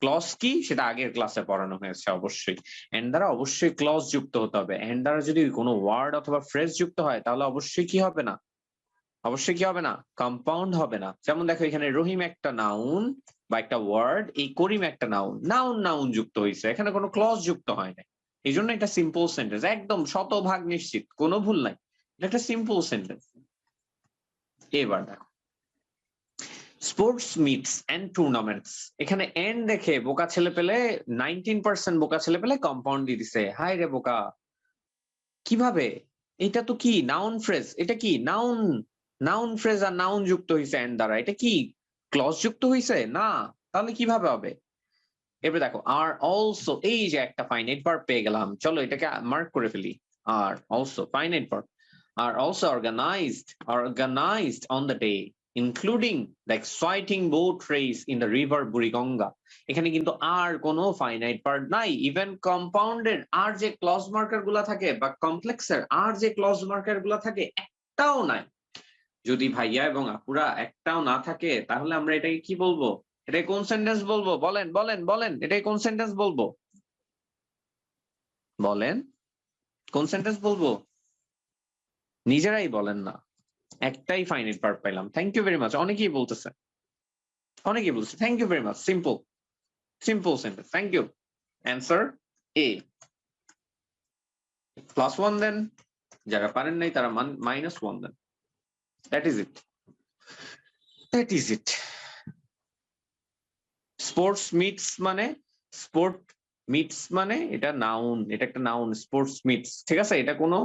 S1: ক্লজ কি সেটা আগের ক্লাসে পড়ানো হয়েছে অবশ্যই। এন্ড দ্বারা অবশ্যই ক্লজ যুক্ত হতে হবে। এন্ড দ্বারা যদি কোনো ওয়ার্ড অথবা ফ্রেজ যুক্ত হয় তাহলে অবশ্যই কি হবে না, অবশ্যই কি হবে না, কম্পাউন্ড হবে না। যেমন দেখো এখানে রহিম একটা নাউন বা একটা ওয়ার্ড, এই করিম একটা নাউন যুক্ত হয়েছে, এখানে কোনো ক্লজ যুক্ত হয় না। এই জন্য এটা সিম্পল সেন্টেন্স, একদম শতভাগ নিশ্চিত, কোনো ভুল নাই, এটা একটা সিম্পল সেন্টেন্স। এবার দেখো স্পোর্টস মিটস এন্ড টুর্নামেন্টস, এখানে এন্ড দেখে বোকা ছেলে পেলে 19% বোকা ছেলে পেলে কম্পাউন্ড দিয়ে দিছে। হাই রে বোকা, কিভাবে? এটা তো কি নাউন ফ্রেজ, এটা কি নাউন ফ্রেজ আর নাউন যুক্ত হয়েছে এন্ড দ্বারা, এটা কি ক্লজ যুক্ত হয়েছে না, তাহলে কিভাবে হবে? এবার দেখো আর অলসো, এই যে একটা ফাইনাইট ভার্ব পেয়ে গেলাম, চলো এটাকে মার্ক করে ফেলি। আর অলসো ফাইনাইট ভার্ব, আর also organized on the day including the exciting boat race in the river Buriganga. এখানে কিন্তু আর কোনো ফাইনাইট ভার্ব নাই, ইভেন কম্পাউন্ডের আর যে ক্লজ মার্কার গুলা থাকে বা কমপ্লেক্সের আর যে ক্লজ মার্কার গুলা থাকে একটাও নাই। যদি ভাইয়া এবং আপুরা একটাও না থাকে তাহলে আমরা এটাকে কি বলবো, এটাই কোন সেন্টেন্স বলবো, বলেন বলেন বলেন, এটাই কোন সেন্টেন্স বলবো, বলেন কোন সেন্টেন্স বলবো, নিজেরাই বলেন না। একটাই ফাইনাইট ভার্ব পাইলাম, থ্যাংক ইউ ভেরি মাচ। অনেকেই বলতেছে thank you very much, simple sentence, thank you. Answer A, +1 দেন, যারা পারেন নাই তারা -1 দেন। That is it. Sports meets মানে এটা নাউন, এটা একটা নাউন, স্পোর্টস মিটস, ঠিক আছে, এটা কোনো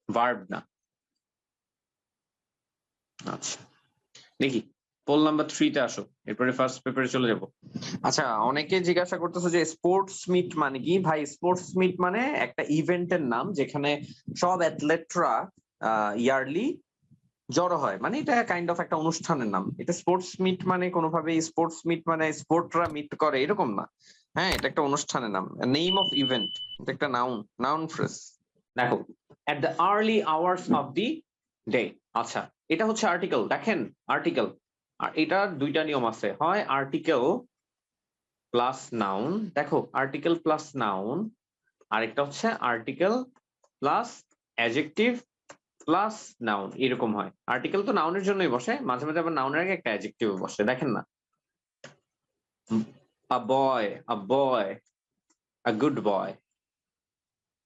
S1: ভার্ব না। আচ্ছা দেখি পোল নাম্বার 3 তে আসো, এরপরে ফার্স্ট পেপারে চলে যাব। আচ্ছা অনেকে জিজ্ঞাসা করতেছে যে স্পোর্টস মিট মানে কি? ভাই স্পোর্টস মিট মানে একটা ইভেন্টের নাম যেখানে সব অ্যাথলেটরা ইয়ারলি জড়ো হয়, মানে এটা কাইন্ড অফ একটা অনুষ্ঠানের নাম। এটা স্পোর্টস মিট মানে কোনোভাবেই স্পোর্টস মিট মানে স্পোর্টরা মিট করে এরকম না। হ্যাঁ, এটা একটা অনুষ্ঠানের নাম, নেম অফ ইভেন্ট, এটা একটা নাউন ফ্রেজ। দেখো at the early hours of the day, আচ্ছা এটা হচ্ছে আর্টিকেল, দেখেন আর্টিকেল, আর এটার দুইটা নিয়ম আছে, হয় আর্টিকেল প্লাস নাউন, দেখো আর্টিকেল প্লাস নাউন, আরেকটা হচ্ছে article plus adjective plus noun এরকম হয়। আর্টিকেল তো নাউনের জন্যই বসে, মাঝে মাঝে আবার নাউনের আগে একটা অ্যাডজেক্টিভ বসে, দেখেন না? আ বয়, আ বয়, a good boy,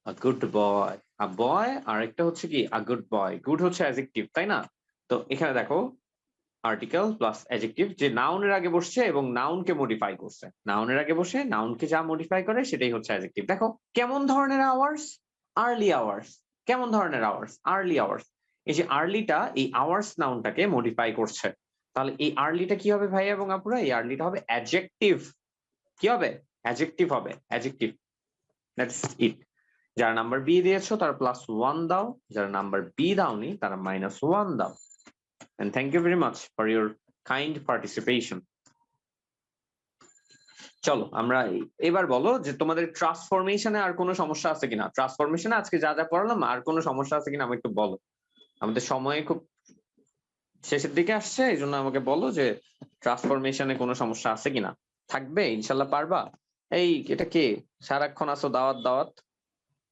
S1: a good boy, আ বয় আর একটা হচ্ছে কি আ গুড বয়। গুড হচ্ছে অ্যাডজেক্টিভ, তাই না? তো এখানে দেখো আর্টিকেল প্লাস অ্যাডজেক্টিভ যে নাউনের আগে বসছে এবং নাউনকে মডিফাই করছে। নাউনের আগে বসে নাউনকে যা মডিফাই করে সেটাই হচ্ছে অ্যাডজেক্টিভ। দেখো কেমন ধরনের আওয়ার্স? Early hours. কেমন ধরনের আওয়ার্স? Early hours. এই যে আর্লিটা এই আওয়ার্স নাউনটাকে মডিফাই করছে। তাহলে এই আর্লিটা কি হবে ভাই এবং আপুরা? এই আর্লিটা হবে অ্যাডজেক্টিভ। কি হবে? অ্যাডজেক্টিভ হবে। অ্যাডজেক্টিভ। That's it. যারা নাম্বার বি দিয়েছো তারা +1 দাও, যারা নাম্বার বি দাওনি তারা -1 দাও। And thank you very much for your kind participation. চলো আমরা এবার বলো যে তোমাদের ট্রান্সফরমেশনে আর কোনো সমস্যা আছে কিনা? ট্রান্সফরমেশনে আজকে যা যা পড়ালাম আর কোনো সমস্যা আছে কিনা আমাকে একটু বলো। আমাদের সময় খুব শেষের দিকে আসছে, এই জন্য আমাকে বলো যে ট্রান্সফরমেশনে কোনো সমস্যা আছে কিনা। থাকবে? ইনশাল্লাহ পারবা? এই এটা কে? সারাক্ষণ আছো দাওয়াত দাওয়াত।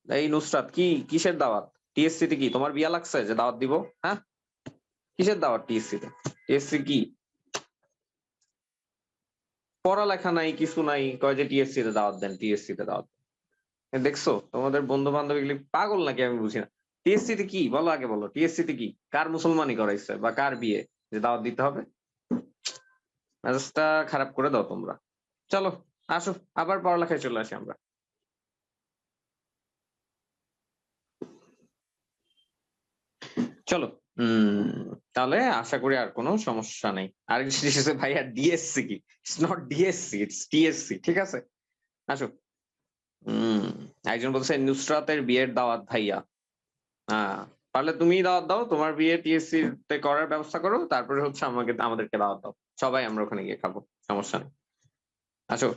S1: এই নুসরাত কি কিসের দাওয়াত? টিএসসি তে কি তোমার বিয়া লাগছে যে দাওয়াত দিব? হ্যাঁ, কিসের দাওয়াত টিএসসি তে? টিএসসি কি পড়ালেখা নাই, কিছু নাই, কয় যে টিএসসি তে দাওয়াত দেন, টিএসসি তে দাওয়াত দেন। দেখছো তোমাদের বন্ধু বান্ধব এগুলি পাগল নাকি আমি বুঝি না। টিএসসি তে কি বলো, আগে বলো টিএসসি তে কি কার মুসলমানি করাইছে বা কার বিয়ে যে দাওয়াত দিতে হবে? মেজাজটা খারাপ করে দাও তোমরা। চলো আসো আবার পড়ালেখায় চলে আসি আমরা। চলো তাহলে আশা করি আর কোনো সমস্যা নেই। আর ভাইয়া ডিএসসি কি? It's not DSC, it's TSC, ঠিক আছে? আসো। একজন বলছে নুসরাতের বিয়ের দাওয়াত ভাইয়া। হ্যাঁ, পারলে তুমিই দাওয়াত দাও, তোমার বিয়ে টিএসসি তে করার ব্যবস্থা করো, তারপরে হচ্ছে আমাদেরকে দাওয়াত দাও, সবাই আমরা ওখানে গিয়ে খাবো, সমস্যা নেই। আসো।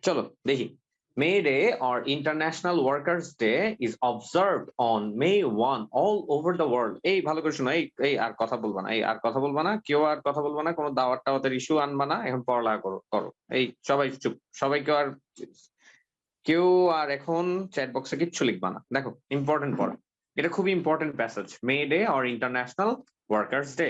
S1: চলো দেখি। May Day or International Workers Day is observed on May 1 all over the world. এই ভালো করে শোনো, এই আর কথা বলবা না, এই আর কথা বলবা না, কেউ আর কথা বলবা না, কোনো দাওয়াত টাওয়াতের ইস্যু আনবা না, এখন পড়ালেখা করো করো। এই সবাই চুপ, সবাইকে আর কেউ আর এখন চ্যাট বক্সে কিচ্ছু লিখবা না। দেখো ইম্পর্টেন্ট পড়া, এটা খুবই important passage. May Day or international workers day.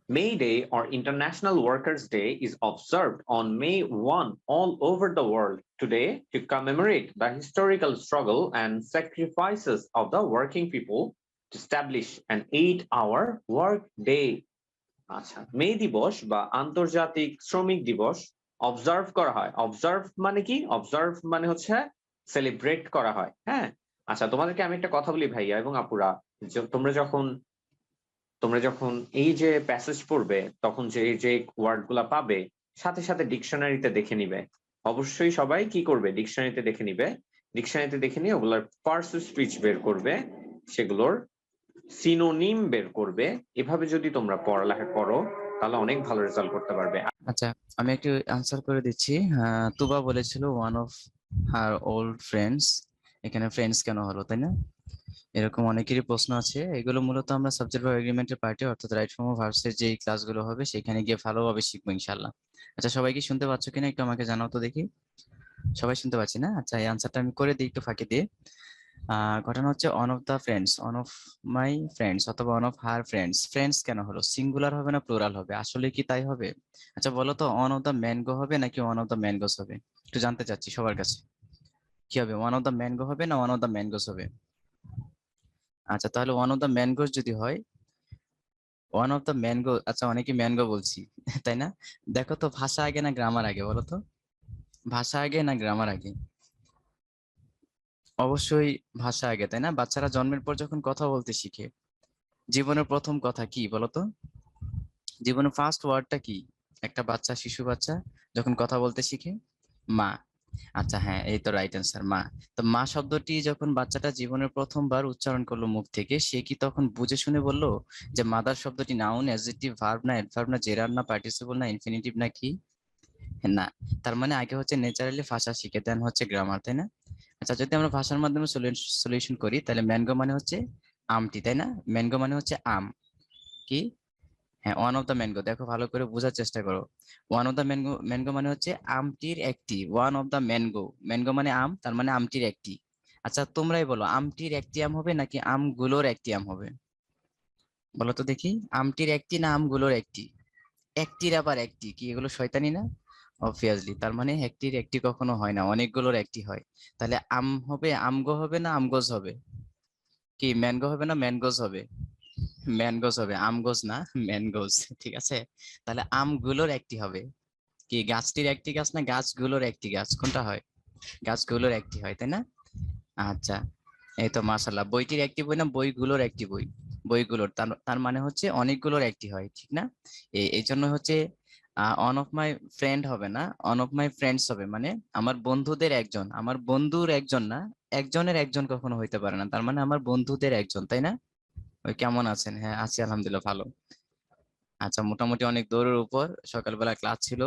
S1: May Day or International Workers' Day is observed on May 1 all over the world today to commemorate the historical struggle and sacrifices of the working people to establish an 8-hour work day. আচ্ছা, মে দিবস বা আন্তর্জাতিক শ্রমিক দিবস observe করা হয়। Observe মানে কি? অবজার্ভ মানে হচ্ছে সেলিব্রেট করা হয়। হ্যাঁ, আচ্ছা তোমাদেরকে আমি একটা কথা বলি ভাইয়া এবং আপুরা, তোমরা যখন এই যে প্যাসেজ পড়বে তখন যে ওয়ার্ড গুলা পাবে সাথে সাথে ডিকশনারিতে দেখে নিবে। অবশ্যই সবাই কি করবে? ডিকশনারিতে দেখে নিবে। ডিকশনারিতে দেখে নিয়ে ওগুলোর পার্টস অফ স্পিচ বের করবে, সেগুলোর সিনোনিম বের করবে। এভাবে যদি তোমরা পড়ালেখা করো তাহলে অনেক ভালো রেজাল্ট করতে পারবে।
S3: আচ্ছা, আমি একটু আনসার করে দিচ্ছি। তুবা বলেছিল one of her old friends, এখানে ফ্রেন্ডস কেন হলো, তাই না? এরকম অনেকেরই প্রশ্ন আছে। এগুলো মূলত আমরা সাবজেক্ট ভার্ব এগ্রিমেন্টের পার্টি অর্থাৎ রাইট ফর্ম অফ ভার্বস এর যে ক্লাসগুলো হবে সেখানে গিয়ে ভালোভাবে শিখবো ইনশাআল্লাহ। আচ্ছা, সবাই কি শুনতে পাচ্ছ কিনা একটু আমাকে জানাও তো দেখি। সবাই শুনতে পাচ্ছি না? আচ্ছা, এই আনসারটা আমি করে দিই একটু ফাঁকি দিয়ে। ঘটনা হচ্ছে one of the friends, one of my friends অথবা one of her friends. Friends কেন হলো? সিঙ্গুলার হবে না প্লুরাল হবে? আসলে কি তাই হবে? আচ্ছা বলো তো, অন অফ দা ম্যানগো হবে নাকি ওয়ান অফ দা ম্যানগোস হবে? একটু জানতে চাচ্ছি সবার কাছে। কি হবে, ওয়ান অফ দা ম্যানগো হবে না ওয়ান অফ দা ম্যানগোস হবে? আচ্ছা, তাহলে ওয়ান অফ দা ম্যানগোস যদি হয়, ওয়ান অফ দা ম্যানগো, আচ্ছা অনেকে ম্যানগো বলছি তাই না? দেখো তো, ভাষা আগে না গ্রামার আগে বলো তো? ভাষা আগে না গ্রামার আগে? অবশ্যই ভাষা আগে, তাই না? বাচ্চারা জন্মের পর যখন কথা বলতে শিখে, জীবনের প্রথম কথা কি বলতো? জীবনের ফার্স্ট ওয়ার্ডটা কি একটা বাচ্চা, শিশু বাচ্চা যখন কথা বলতে শিখে? মা। আচ্ছা হ্যাঁ, এই তো রাইট অ্যান্সার, মা। তো মা শব্দটি যখন বাচ্চাটা জীবনের প্রথমবার উচ্চারণ করলো মুখ থেকে, সে কি তখন বুঝে শুনে বললো যে মাদার শব্দটি নাউন, অ্যাডজেক্টিভ, ভার্ব না অ্যাডভার্ব না জেরার না পার্টিসিপল না ইনফিনিটিভ না কি? না। তার মানে আগে হচ্ছে ন্যাচারালি ভাষা শিখে দেন হচ্ছে গ্রামার, তাই না? আচ্ছা, যদি আমরা ভাষার মাধ্যমে সলিউশন করি তাহলে ম্যানগো মানে হচ্ছে আমটি, তাই না? ম্যানগো মানে হচ্ছে আম। কি? হ্যাঁ, ওয়ান অফ দ্য ম্যানগো। দেখো ভালো করে বোঝার চেষ্টা করো। ওয়ান অফ দ্য ম্যানগো, ম্যানগো মানে হচ্ছে আমটির একটি। ওয়ান অফ দ্য ম্যানগো, ম্যানগো মানে আম, তার মানে আমটির একটি। আচ্ছা তোমরাই বলো, আমটির একটি আম হবে নাকি আমগুলোর একটি আম হবে? বলো তো দেখি, আমটির একটি না আমগুলোর একটি? একটির আবার একটি কি, এগুলো শয়তানি না? অবভিয়াসলি, তার মানে একটির একটি কখনো হয় না, অনেকগুলোর একটি হয়। তাহলে আম হবে আমগো হবে না আমগোজ হবে? কি ম্যানগো হবে না ম্যানগোজ হবে? ম্যানগোজ হবে, আমগোজ না ম্যানগোজ। ঠিক আছে, তাহলে আমগুলোর একটি হবে। কি গাছটির একটি গাছ না গাছগুলোর একটি গাছ, কোনটা হয়? গাছগুলোর একটি হয়, তাই না? আচ্ছা, এই তো মাশাআল্লাহ। বইটির একটি বই না বইগুলোর একটি বই? বইগুলোর, তার তার মানে হচ্ছে অনেকগুলোর একটি হয়, ঠিক না? এই জন্য হচ্ছে অন অফ মাই ফ্রেন্ড হবে না, অন অফ মাই ফ্রেন্ডস হবে, মানে আমার বন্ধুদের একজন, আমার বন্ধুর একজন না, একজনের একজন কখনো হইতে পারে না, তার মানে আমার বন্ধুদের একজন, তাই না? ওই কেমন আছেন? হ্যাঁ আছি আলহামদুলিল্লাহ ভালো। আচ্ছা, মোটামুটি অনেক দৌড়ের উপর, সকালবেলা ক্লাস ছিল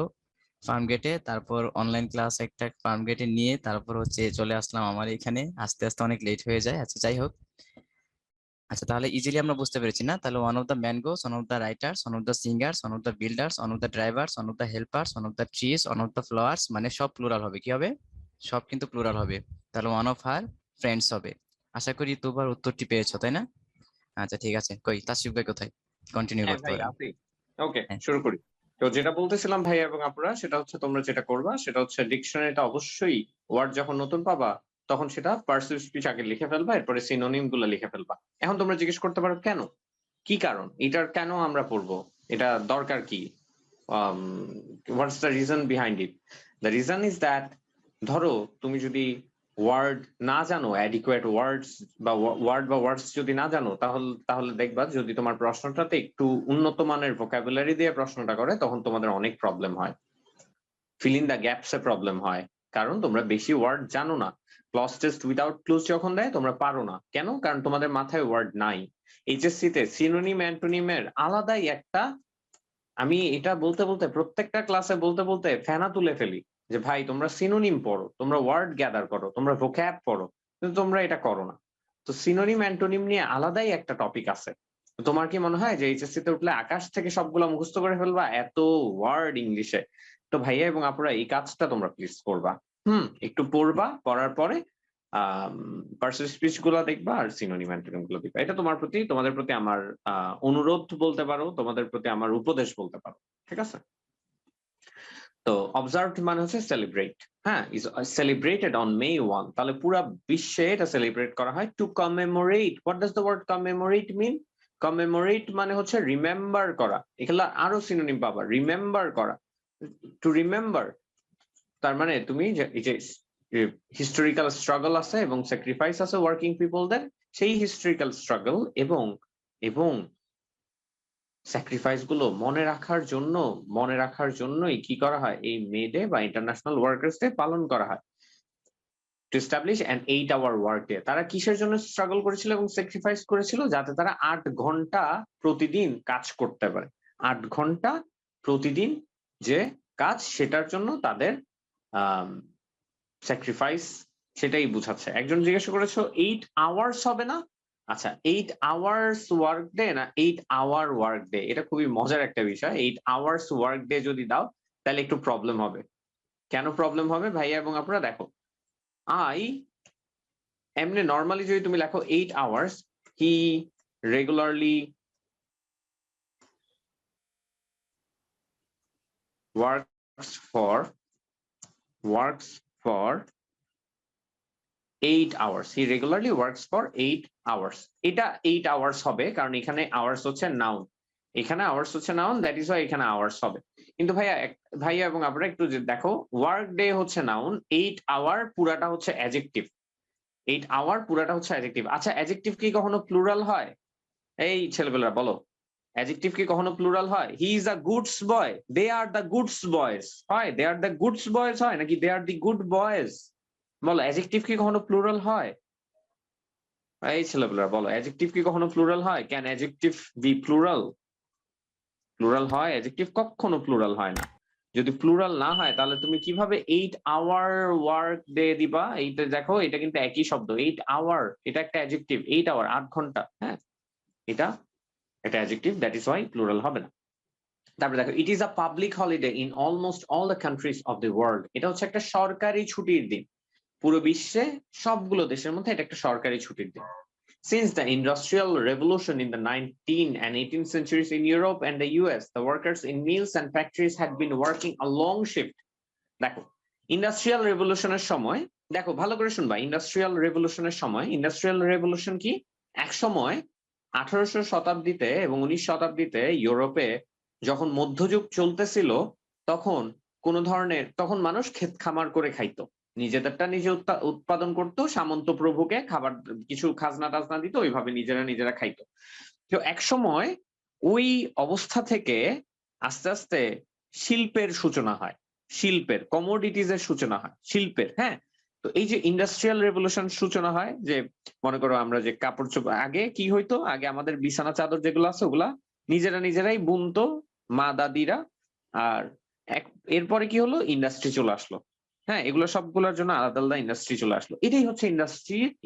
S3: ফার্ম গেটে, তারপর অনলাইন ক্লাস একটা ফার্ম গেটে নিয়ে তারপর হচ্ছে চলে আসলাম আমার এখানে, আস্তে আস্তে অনেক লেট হয়ে যায়। আচ্ছা যাই হোক, আচ্ছা তাহলে ইজিলি আমরা বুঝতে পেরেছি না? তাহলে one of the mangoes, one of the writers, one of the singers, one of the builders, one of the drivers, one of the helpers, one of the trees, one of the flowers, মানে সব plural হবে। কি হবে? সব কিন্তু plural হবে। তাহলে one of her friends হবে। আশা করি তোবার উত্তরটি পেয়েছো, তাই না? আচ্ছা ঠিক আছে, কই তাসিফ ভাই কোথায়? কন্টিনিউ
S1: হ্যাঁ
S3: করতে
S1: ভাই
S3: পারেন।
S1: আপনি ওকে
S3: হ্যাঁ
S1: শুরু করি। তো যেটা বলতেছিলাম ভাইয়া এবং আপুরা, সেটা হচ্ছে তোমরা যেটা করবা সেটা হচ্ছে ডিকশনারিটা অবশ্যই ওয়ার্ড যখন নতুন পাবা তখন সেটা পার্সিভ স্পিচ আগে লিখে ফেলবা, এরপরে সিনোনিম গুলো লিখে ফেলবা। এখন তোমরা জিজ্ঞেস করতে পারো কেন, কি কারণ, এটার কেন আমরা পড়বো, এটা দরকার কি, what's the reason behind it? The reason is that, ধরো তুমি যদি ওয়ার্ড না জানো, অ্যাডিকুয়েট ওয়ার্ডস বা ওয়ার্ডস যদি না জানো, তাহলে তাহলে দেখবা যদি তোমার প্রশ্নটাতে একটু উন্নত মানের ভোকাবুলারি দিয়ে প্রশ্নটা করে তখন তোমাদের অনেক প্রবলেম হয়, fill in the gaps A problem হয়, কারণ তোমরা বেশি ওয়ার্ড জানো না। ক্লজ টেস্ট উইদাউট ক্লুজ যখন দেয় তোমরা পারো না, কেন? কারণ তোমাদের মাথায় ওয়ার্ড নাই। এইচএসসি তে সিনোনিম অ্যান্টোনিমের আলাদাই একটা, আমি এটা বলতে বলতে প্রত্যেকটা ক্লাসে বলতে বলতে ফেনা তুলে ফেলি যে ভাই তোমরা সিনোনিম পড়ো, তোমরা ওয়ার্ড গ্যাদার করো, তোমরা ভোক্যাব পড়ো, কিন্তু তোমরা এটা করো না। তো সিনোনিম অ্যান্টোনিম নিয়ে আলাদাই একটা টপিক আছে। তো তোমার কি মনে হয় যে এইচএসসি তে উঠলে আকাশ থেকে সবগুলো মুখস্থ করে ফেলবা এত ওয়ার্ড ইংলিশে? তো ভাইয়া এবং আপুরা এই কাজটা তোমরা প্লিজ করবা। একটু পড়বা, পড়ার পরে পার্সোনাল স্পিচ গুলো দেখবা আর সিনোনিম অ্যান্টোনিম গুলো দেখবা। এটা তোমার প্রতি, তোমাদের প্রতি আমার অনুরোধ বলতে পারো, তোমাদের প্রতি আমার উপদেশ বলতে পারো, ঠিক আছে? তো অবজার্ভড মানে হচ্ছে সেলিব্রেট, হ্যাঁ, ইজ সেলিব্রেটেড অন মে 1, তাহলে পুরো বিশ্বে এটা সেলিব্রেট করা হয় to commemorate. What does the word commemorate mean? Commemorate মানে হচ্ছে রিমেম্বার করা, এখানে আরো সিনোনিম পাবা, রিমেম্বার করা, টু রিমেম্বার। তার মানে তুমি এই যে হিস্টোরিক্যাল স্ট্রাগল আছে এবং স্যাক্রিফাইস আছে ওয়ার্কিং পিপলদের, সেই হিস্টোরিক্যাল স্ট্রাগল এবং এবং স্যাক্রিফাইস গুলো মনে রাখার জন্যই কি করা হয়, এই মে ডে বা ইন্টারন্যাশনাল ওয়ার্কার্স ডে পালন করা হয়। To establish an 8 hour work day. তারা কিসের জন্য স্ট্রাগল করেছিল এবং স্যাক্রিফাইস করেছিল? যাতে তারা 8 ঘন্টা প্রতিদিন কাজ করতে পারে। 8 ঘন্টা প্রতিদিন যে কাজ, সেটার জন্য তাদের স্যাক্রিফাইস, সেটাই বুঝাচ্ছে। একজন জিজ্ঞাসা করেছো 8 hours হবে না? আচ্ছা, 8 hours ওয়ার্ক ডে না 8 hour ওয়ার্ক ডে, এটা খুবই মজার একটা বিষয়। 8 hours ওয়ার্ক ডে যদি দাও তাহলে একটু প্রবলেম হবে। কেন প্রবলেম হবে ভাইয়া এবং আপনারা? দেখো, এমনি নর্মালি যদি তুমি লেখো 8 hours, he regularly works for 8 hours. He regularly works for 8 hours. এটা 8 hours হবে কারণ এখানে hours হচ্ছে নাউন, এখানে hours হচ্ছে নাউন, দ্যাট ইজ ওয়াই এখানে hours হবে। কিন্তু ভাইয়া এবং আপনারা একটু দেখো, ওয়ার্ক ডে হচ্ছে নাউন, 8 hour পুরাটা হচ্ছে অ্যাডজেক্টিভ। 8 hour পুরাটা হচ্ছে অ্যাডজেক্টিভ। আচ্ছা, অ্যাডজেক্টিভ কি কখনো প্লুরাল হয়? এই ছেলেবেলা বলো, অ্যাডজেক্টিভ কি কখনো প্লুরাল হয়? He is a goods boy, they are the goods boys হয়, they are the goods boys হয়, নাকি they are the good boys? বলো, অ্যাডজেক্টিভ কি কখনো প্লুরাল হয়? এই ছেলেবেলা বলো, অ্যাডজেক্টিভ কি কখনো প্লুরাল হয়? Can adjective be plural? Plural হয়? অ্যাডজেক্টিভ কখনো প্লুরাল হয় না। যদি প্লুরাল না হয় তাহলে তুমি কিভাবে 8 hour ওয়ার্ক ডে দিবা? এইটা দেখো, এটা কিন্তু একই শব্দ, 8 hour, এটা একটা অ্যাডজেক্টিভ। 8 hour 8 ঘন্টা, হ্যাঁ, এটা একটা adjective, that is Y plural হবে না। তারপরে দেখো, it is a public holiday in almost all the countries of the world. এটা হচ্ছে একটা সরকারি ছুটির দিন। পুরো বিশ্বে সবগুলো দেশের মধ্যে এটা একটা সরকারি ছুটির দিন। Since the Industrial Revolution in the 19th and 18th centuries in Europe and the US, the workers in mills and factories had been working a long shift. দেখো, ইন্ডাস্ট্রিয়াল রেভলিউশনের সময়, দেখো ভালো করে শুনবা, ইন্ডাস্ট্রিয়াল রেভলিউশনের সময়, ইন্ডাস্ট্রিয়াল রেভলিউশন কি, এক সময় 1800 শতাব্দীতে এবং 19 শতাব্দীতে ইউরোপে যখন মধ্যযুগ চলতেছিল, তখন কোন ধরনের, তখন মানুষ ক্ষেত খামার করে খাইতো, নিজেদেরটা নিজে উৎপাদন করতো, সামন্ত প্রভুকে খাবার কিছু খাজনা টাজনা দিত, ওইভাবে নিজেরা খাইতো। তো এক সময় ওই অবস্থা থেকে আস্তে আস্তে শিল্পের সূচনা হয়, শিল্পের, কমোডিটিজ এর সূচনা হয়, শিল্পের। হ্যাঁ, তো এই যে ইন্ডাস্ট্রিয়াল রেভলিউশন সূচনা হয়, যে মনে করো আমরা যে কাপড় চোপড়, আগে কি হইতো, আগে আমাদের বিছানা চাদর যেগুলো আছে ওগুলা নিজেরাই বুনতো মা দাদিরা, আর এরপরে কি হলো, ইন্ডাস্ট্রি চলে আসলো। হ্যাঁ, এগুলো সবগুলোর জন্য আলাদা আলাদা ইন্ডাস্ট্রি চলে আসলো। এটাই হচ্ছে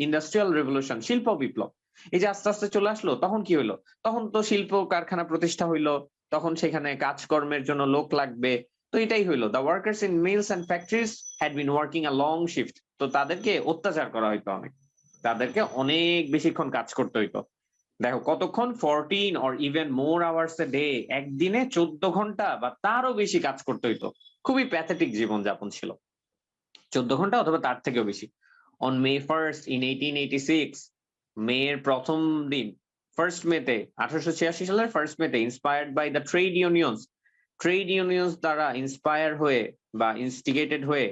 S1: ইন্ডাস্ট্রিয়াল রেভলিউশন, শিল্প বিপ্লব। এই যে আস্তে আস্তে চলে আসলো, তখন কি হলো, তখন তো শিল্প কারখানা প্রতিষ্ঠা হইলো, তখন সেখানে কাজকর্মের জন্য লোক লাগবে। তো এটাই হইলো, the workers in mills and factories had been working a long shift. তো তাদেরকে অত্যাচার করা হইতো অনেক, তাদেরকে অনেক বেশিক্ষণ কাজ করতে হইতো। দেখো কতক্ষণ, 14 or even more hours a day, একদিনে 14 ঘন্টা বা তারও বেশি কাজ করতে হইতো। খুবই প্যাথেটিক জীবনযাপন ছিল, 14 ঘন্টা অথবা তার থেকেও বেশি। On May 1st in 1886, মেয়ের প্রথম দিন, ফার্স্ট মেতে, 1886 সালের ফার্স্ট মেতে, inspired by the trade unions দ্বারা ইন্সপায়ার হয়ে বা ইনস্টিগেটেড হয়ে,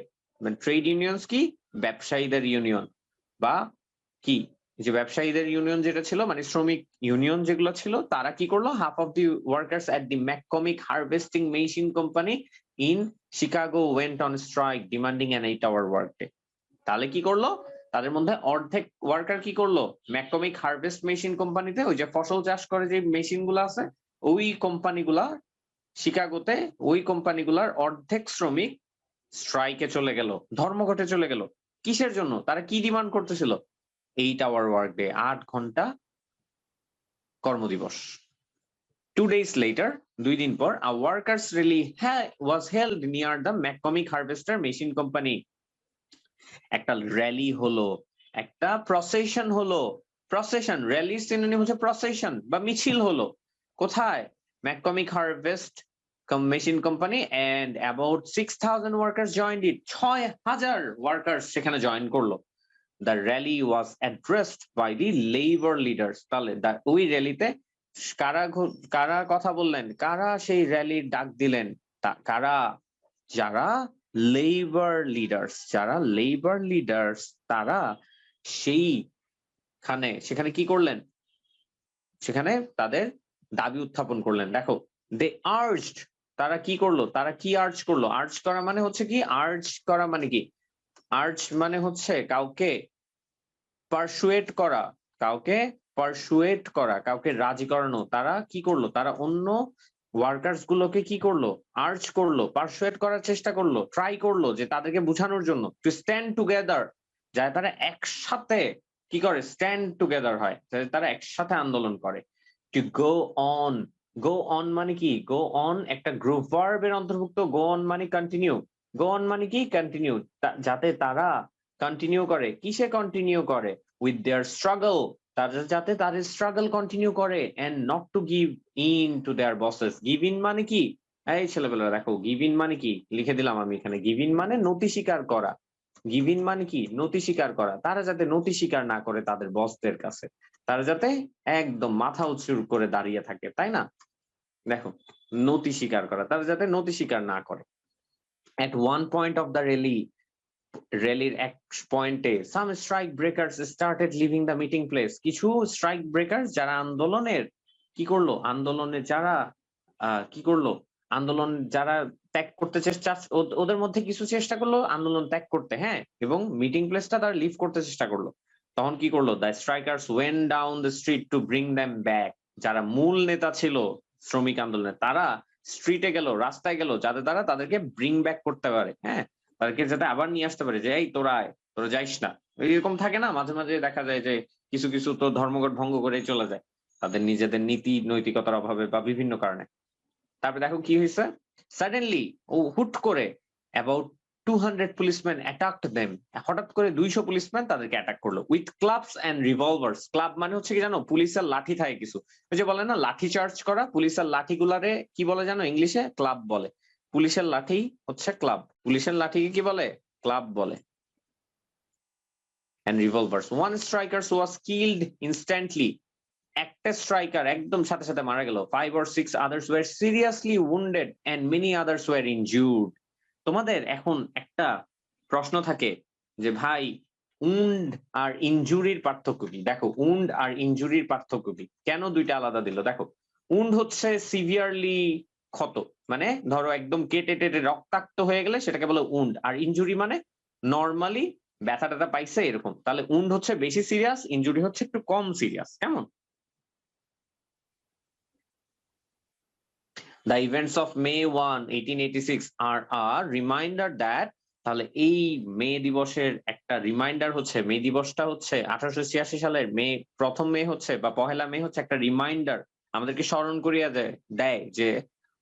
S1: ট্রেড ইউনিয়নস কি, ব্যবসায়ীদের ইউনিয়ন বা কি, যে ব্যবসায়ীদের ইউনিয়ন যেটা ছিল, মানে শ্রমিক ইউনিয়ন যেগুলো ছিল, তারা কি করলো, half of the workers at the McCormick harvesting machine company in Chicago went on strike demanding an 8-hour work day. তাহলে কি করলো, তাদের মধ্যে অর্ধেক ওয়ার্কার কি করলো, ম্যাককমিক হারভেস্ট মেশিন কোম্পানিতে, ওই যে ফসল চাষ করে যে মেশিন গুলো আছে, ওই কোম্পানিগুলা শিকাগোতে, ওই কোম্পানিগুলার অর্ধেক শ্রমিক স্ট্রাইকে চলে গেল, ধর্মঘটে চলে গেল। কিসের জন্য, তারা কি ডিমান্ড করতেছিল, 8-hour ওয়ার্ক ডে, 8 ঘন্টা কর্মদিবস। 2 days later, 2 দিন পর, a workers rally was held near the McCormick Harvester Machine Company. একটা র্যালি হলো, একটা প্রসেশন হলো, প্রসেশন, র্যালি সিনোনিম হচ্ছে প্রসেশন বা মিছিল হলো, কোথায়, McCormick Harvest machine company, and about 6,000 workers joined it. 6,000 workers সেখানে জয়েন করলো। The rally was addressed by the labor leaders. তাহলে ওই র্যালিতে কারা কথা বললেন, কারা সেই র্যালির ডাক দিলেন, কারা, যারা লেবার লিডার্স, যারা লেবার লিডার্স, তারা সেখানে কি করলেন, সেখানে তাদের দাবি উত্থাপন করলেন। দেখো, দে আর্জড, তারা কি করলো, তারা কি আর্জ করলো, আর্জ করা মানে হচ্ছে কি, আর্জ করা মানে কি, আর্জ মানে হচ্ছে কাউকে পারসুয়েট করা, কাউকে রাজি করানো। তারা কি করলো, তারা অন্য ওয়ার্কার্স গুলোকে কি করলো, আর্জ করলো, পারসুয়েট করার চেষ্টা করলো, ট্রাই করলো, যে তাদেরকে বোঝানোর জন্য, টু স্ট্যান্ড টুগেদার, যাতে তারা একসাথে কি করে, স্ট্যান্ড টুগেদার হয়, যাতে তারা একসাথে আন্দোলন করে। টু গো অন মানে কি, গো অন একটা গ্রুপ ভার্বের অন্তর্ভুক্ত, গো অন মানে কন্টিনিউ, গো অন মানে কি, কন্টিনিউ, যাতে তারা কন্টিনিউ করে, কিসে কন্টিনিউ করে, উইথ দেয়ার স্ট্রাগল, তারা যাতে তাদের স্ট্রাগল কন্টিনিউ করে, and not to give in to their bosses. Give in মানে কি, এই ছেলেবেলা দেখো, গিভ ইন মানে কি লিখে দিলাম আমি এখানে, গিভ ইন মানে নতি স্বীকার করা, গিভ ইন মানে কি, নতি স্বীকার করা। তারা যাতে নতি স্বীকার না করে তাদের বসদের কাছে, তারা যাতে একদম মাথা উঁচু করে দাঁড়িয়ে থাকে, তাই না, দেখো, নতি স্বীকার করা, তারা যাতে নতি স্বীকার না করে। At one point of the র্যালির এক পয়েন্টে, some strike breakers started leaving the meeting place. কিছু স্ট্রাইক ব্রেকার্স, যারা আন্দোলনের কি করলো, আন্দোলনের যারা কি করলো, আন্দোলন যারা ত্যাগ করতে চেষ্টা, ওদের মধ্যে কিছু চেষ্টা করলো আন্দোলন ত্যাগ করতে, হ্যাঁ, এবং মিটিং প্লেসটা তারা লিভ করতে চেষ্টা করলো। তখন কি করলো, the strikers went down the street to bring them back. যারা মূল নেতা ছিল শ্রমিক আন্দোলনের, তারা স্ট্রিটে গেল, রাস্তায় গেল, যাতে তারা তাদেরকে ব্রিং ব্যাক করতে পারে, হ্যাঁ, তাদেরকে যাতে আবার নিয়ে আসতে পারে, যে এই তোরা যাইস না। এরকম থাকে না, মাঝে মাঝে দেখা যায় যে কিছু কিছু তো ধর্মঘট ভঙ্গ করে চলে যায়, তাদের নিজেদের নীতি নৈতিকতার অভাবে বা বিভিন্ন কারণে। তারপরে দেখো কি হয়েছে, সাডেনলি, ও হুট করে, অ্যাবাউট 200 policemen attacked them. হঠাৎ করে 200 পুলিশম্যান তাদেরকে অ্যাটাক করলো with clubs and revolvers. Club মানে হচ্ছে কি জানো, পুলিশের লাঠি থাকে কিছু, ওই যে বলে না লাঠি চার্জ করা, পুলিশের লাঠিগুলারে কি বলে জানো ইংলিশে? ক্লাব বলে। পুলিশের লাঠি হচ্ছে ক্লাব, পুলিশের লাঠিকে কি বলে? ক্লাব বলে। and revolvers. One striker was killed instantly. একটা স্ট্রাইকার একদম সাথে সাথে মারা গেল। 5 or 6 others were seriously wounded and many others were injured. তোমাদের এখন একটা প্রশ্ন থাকে যে ভাই উন্ড আর ইনজুরির পার্থক্য কি? দেখো উন্ড আর ইনজুরির পার্থক্য কি, কেন দুইটা আলাদা দিল? দেখো উন্ড হচ্ছে সিভিয়ারলি ক্ষত, মানে ধরো একদম কেটে টেটে রক্তাক্ত হয়ে গেলে সেটাকে বলে উন্ড, আর ইনজুরি মানে নর্মালি ব্যথা ট্যাথা পাইছে এরকম। তাহলে উন্ড হচ্ছে বেশি সিরিয়াস, ইনজুরি হচ্ছে একটু কম সিরিয়াস। কেমন? The events of May 1, 1886 are a reminder that, তাহলে এই মে দিবসের একটা রিমাইন্ডার হচ্ছে, মে দিবসটা হচ্ছে 1886 সালের প্রথম মে হচ্ছে বা পহেলা মে হচ্ছে একটা রিমাইন্ডার, আমাদেরকে স্মরণ করিয়ে দেয় যে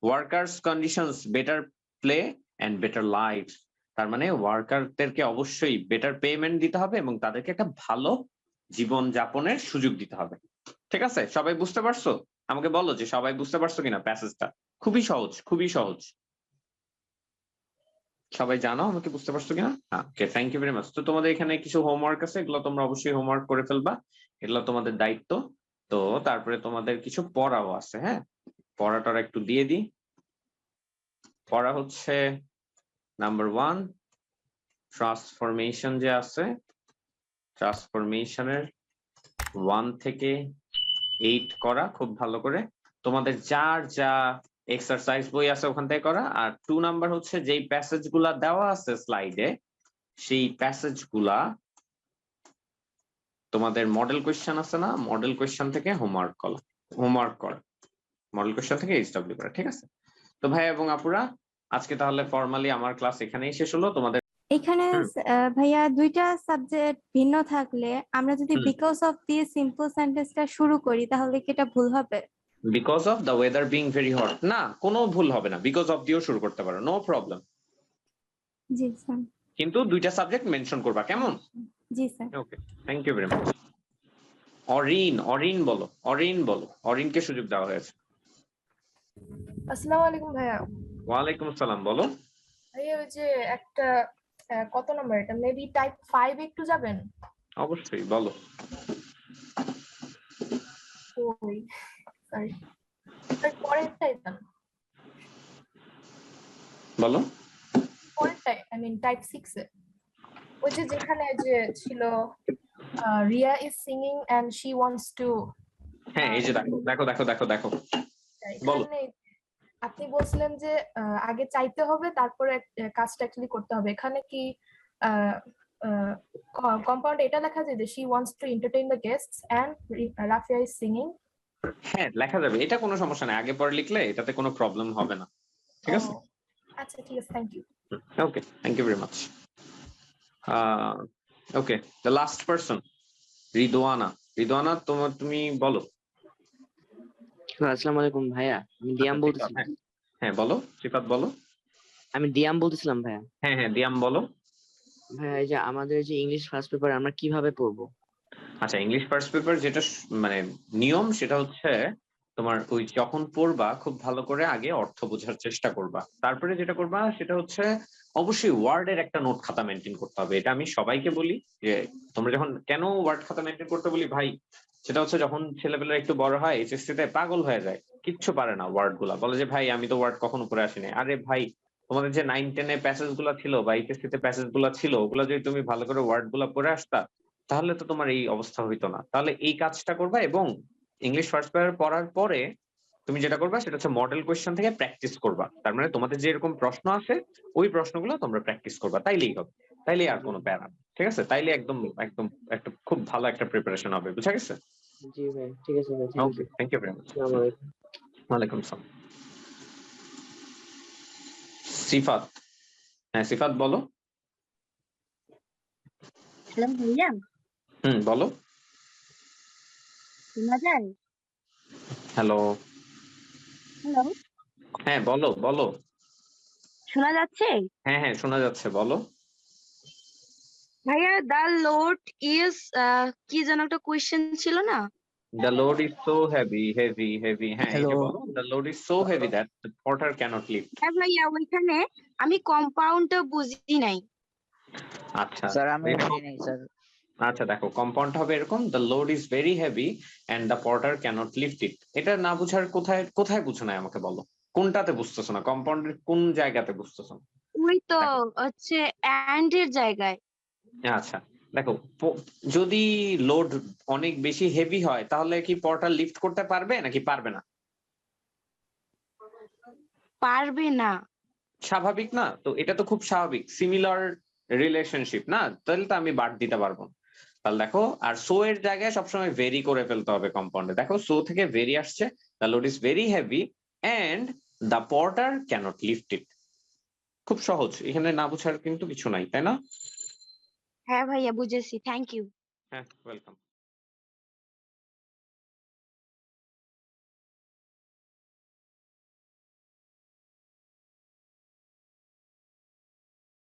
S1: workers conditions better play and better life. তার মানে ওয়ার্কারদেরকে অবশ্যই বেটার পেমেন্ট দিতে হবে এবং তাদেরকে একটা ভালো জীবন যাপনের সুযোগ দিতে হবে। ঠিক আছে, সবাই বুঝতে পারছো? আমাকে বলো যে সবাই বুঝতে পারছো কিনা প্যাসেজটা? খুবই সহজ, খুবই সহজ। সবাই জানো আমাকে বুঝতে পারছো কিনা? হ্যাঁ, ওকে, থ্যাংক ইউ ভেরি মাচ। তো তোমাদের এখানে কিছু হোমওয়ার্ক আছে, এগুলো তোমরা অবশ্যই হোমওয়ার্ক করে ফেলবা, এগুলো তোমাদের দায়িত্ব। তো তারপরে তোমাদের কিছু পড়াও আছে, হ্যাঁ, পড়াটা একটু দিয়ে দিই। পড়া হচ্ছে নাম্বার 1 ট্রান্সফরমেশন যে আছে, ট্রান্সফরমেশনের 1 থেকে 8 করা খুব ভালো করে, তোমাদের যার যা এক্সারসাইজ বই আছে ওখান থেকে করা। আর 2 নাম্বার হচ্ছে যেই প্যাসেজ গুলা দেওয়া আছে স্লাইডে, সেই প্যাসেজ গুলা তোমাদের মডেল কোয়েশ্চেন আছে না, মডেল কোয়েশ্চেন থেকে হোমওয়ার্ক করা, মডেল কোয়েশ্চেন থেকে এইচডব্লিউ করা। ঠিক আছে? তো ভাই এবং আপুরা, আজকে তাহলে ফর্মালি আমার ক্লাস এখানেই শেষ হলো। তোমাদের
S4: এখানে ভাইয়া দুইটা সাবজেক্ট ভিন্ন থাকলে আমরা যদি বিকজ অফ দিয়ে সিম্পল সেন্টেন্সটা শুরু করি তাহলে কি এটা ভুল হবে?
S1: Because of the weather being very hot, না কোনো ভুল হবে না, বিকজ অফ দিয়েও শুরু করতে পারো, নো প্রবলেম।
S4: জি স্যার।
S1: কিন্তু দুইটা সাবজেক্ট মেনশন করবা, কেমন?
S4: জি sir.
S1: Okay, thank you very much. Orin বলো, অরিনকে সুযোগ দেওয়া হয়েছে।
S5: আসসালামু আলাইকুম ভাইয়া।
S1: ওয়ালাইকুম আসসালাম, বলো।
S5: ভাইয়া ওই যে একটা কত নাম্বার এটা, মেবি টাইপ 5 একটু যাবেন?
S1: অবশ্যই, বলো।
S5: ওই সরি, তার পরেরটাই যান,
S1: বলো
S5: পরেরটাই, আই মিন টাইপ 6 এ, ওই যে যেখানে যে ছিল Riya is singing and she wants to.
S1: হ্যাঁ, এই যে দেখো বলো।
S5: আপনি বলছিলেন যে আগে চাইতে হবে তারপরে কাজটা অ্যাকচুয়ালি করতে হবে, এখানে কি কম্পাউন্ড এটা লেখা যায় যে she wants to entertain the guests and Rafia is singing?
S1: হ্যাঁ, লেখা যাবে, এটা কোনো সমস্যা নেই, আগে পরে লিখলে এটাতে কোনো প্রবলেম হবে না। ঠিক আছে?
S5: আচ্ছা ঠিক আছে, thank you.
S1: Okay, thank you very much. Okay, the last person Ridwana, তুমি বলো।
S6: আসসালামু আলাইকুম ভাইয়া, আমি দিয়াম বলতেছি।
S1: হ্যাঁ বলো, সিফাত বলো।
S6: আমি দিয়াম বলতেছিলাম ভাইয়া।
S1: হ্যাঁ দিয়াম বলো।
S6: ভাইয়া এই যে আমাদের যে ইংলিশ ফার্স্ট পেপার আমরা কিভাবে পড়বো?
S1: আচ্ছা, ইংলিশ ফার্স্ট পেপার যেটা মানে নিয়ম, সেটা হচ্ছে তোমার ওই যখন পড়বা খুব ভালো করে আগে অর্থ বোঝার চেষ্টা করবা, তারপরে যেটা করবা সেটা হচ্ছে অবশ্যই ওয়ার্ডের একটা নোট খাতা মেনটেন করতে হবে। এটা আমি সবাইকে বলি যে তোমরা যখন, কেন ওয়ার্ড খাতা মেনটেন করতে বলি ভাই, সেটা হচ্ছে যখন ছেলেপেলেরা একটু বড় হয় এইচএসসি তে পাগল হয়ে যায়, কিচ্ছু পারে না, ওয়ার্ড গুলা বলে যে ভাই আমি তো ওয়ার্ড কখনো পড়ে আসিনি। আরে ভাই, তোমাদের যে 9-10 এ প্যাসেজ গুলা ছিল বা এইচএসসি তে প্যাসেজ গুলা ছিল, ওগুলা যদি তুমি ভালো করে ওয়ার্ড গুলা পড়ে আসতা তাহলে তো তোমার এই অবস্থা হইতো না। তাহলে এই কাজটা করবা এবং ইংলিশ ফার্স্ট পেপার পড়ার পরে তুমি যেটা করবা সেটা হচ্ছে মডেল কোয়েশ্চেন থেকে প্র্যাকটিস করবা। তার মানে তোমাদের যে এরকম প্রশ্ন আছে ওই প্রশ্নগুলো তোমরা প্র্যাকটিস করবা, তাইলেই হবে, তাইলেই আর কোনো প্যারা। ঠিক আছে? তাইলে একদম একটা খুব ভালো একটা প্রিপারেশন হবে, বুঝা গেছে?
S6: জি ভাই, ঠিক আছে ভাই, thank you.
S1: Thank you very much.
S6: আসসালামু আলাইকুম।
S1: ওয়ালাইকুম আসসালাম। সিফাত, হ্যাঁ সিফাত বলো।
S7: হ্যালো ভাইয়া,
S1: বলো।
S7: শোনা যায়?
S1: হ্যালো।
S7: হ্যালো,
S1: হ্যাঁ বলো।
S7: শোনা যাচ্ছে?
S1: হ্যাঁ হ্যাঁ শোনা যাচ্ছে, বলো।
S7: ভাইয়া দ্য লোড ইজ কি যেন একটা কোয়েশ্চেন ছিল না?
S1: The load is so heavy, হ্যাঁ এই যে
S3: হ্যালো,
S1: বলো, the load is so heavy that the porter cannot lift.
S7: হ্যাঁ ভাইয়া, ওইখানে আমি কম্পাউন্ডটা বুঝি নাই।
S1: আচ্ছা
S8: স্যার আমি
S1: এটা
S8: বুঝি নাই স্যার।
S1: আচ্ছা দেখো, কম্পাউন্ড হবে এরকম, the load is very heavy and the porter cannot lift it. এটা না বুঝার কোথায় কোথায় বুঝো নাই আমাকে বলো, কোনটাতে বুঝতেছো না, কম্পাউন্ডের কোন জায়গাতে বুঝতেছো না?
S7: ওই তো হচ্ছে অ্যান্ড এর জায়গায়।
S1: আচ্ছা দেখো, যদি লোড অনেক বেশি হেভি হয় তাহলে কি পোর্টার লিফট করতে পারবে নাকি পারবে না?
S7: পারবে না।
S1: স্বাভাবিক না? তো এটা তো খুব স্বাভাবিক, সিমিলার রিলেশনশিপ না, তাহলে তো আমি বাদ দিতে পারবো না। তাহলে দেখো, আর সো এর জায়গায় সবসময় ভেরি করে ফেলতে হবে কম্পাউন্ডে। দেখো সো থেকে ভেরি আসছে, the load is very heavy and the porter cannot lift it. খুব সহজ, এখানে না বুঝার কিন্তু কিছু নাই, তাই না?
S7: হ্যাঁ ভাইয়া বুঝেছি, থ্যাংক ইউ।
S1: হ্যাঁ ওয়েলকাম।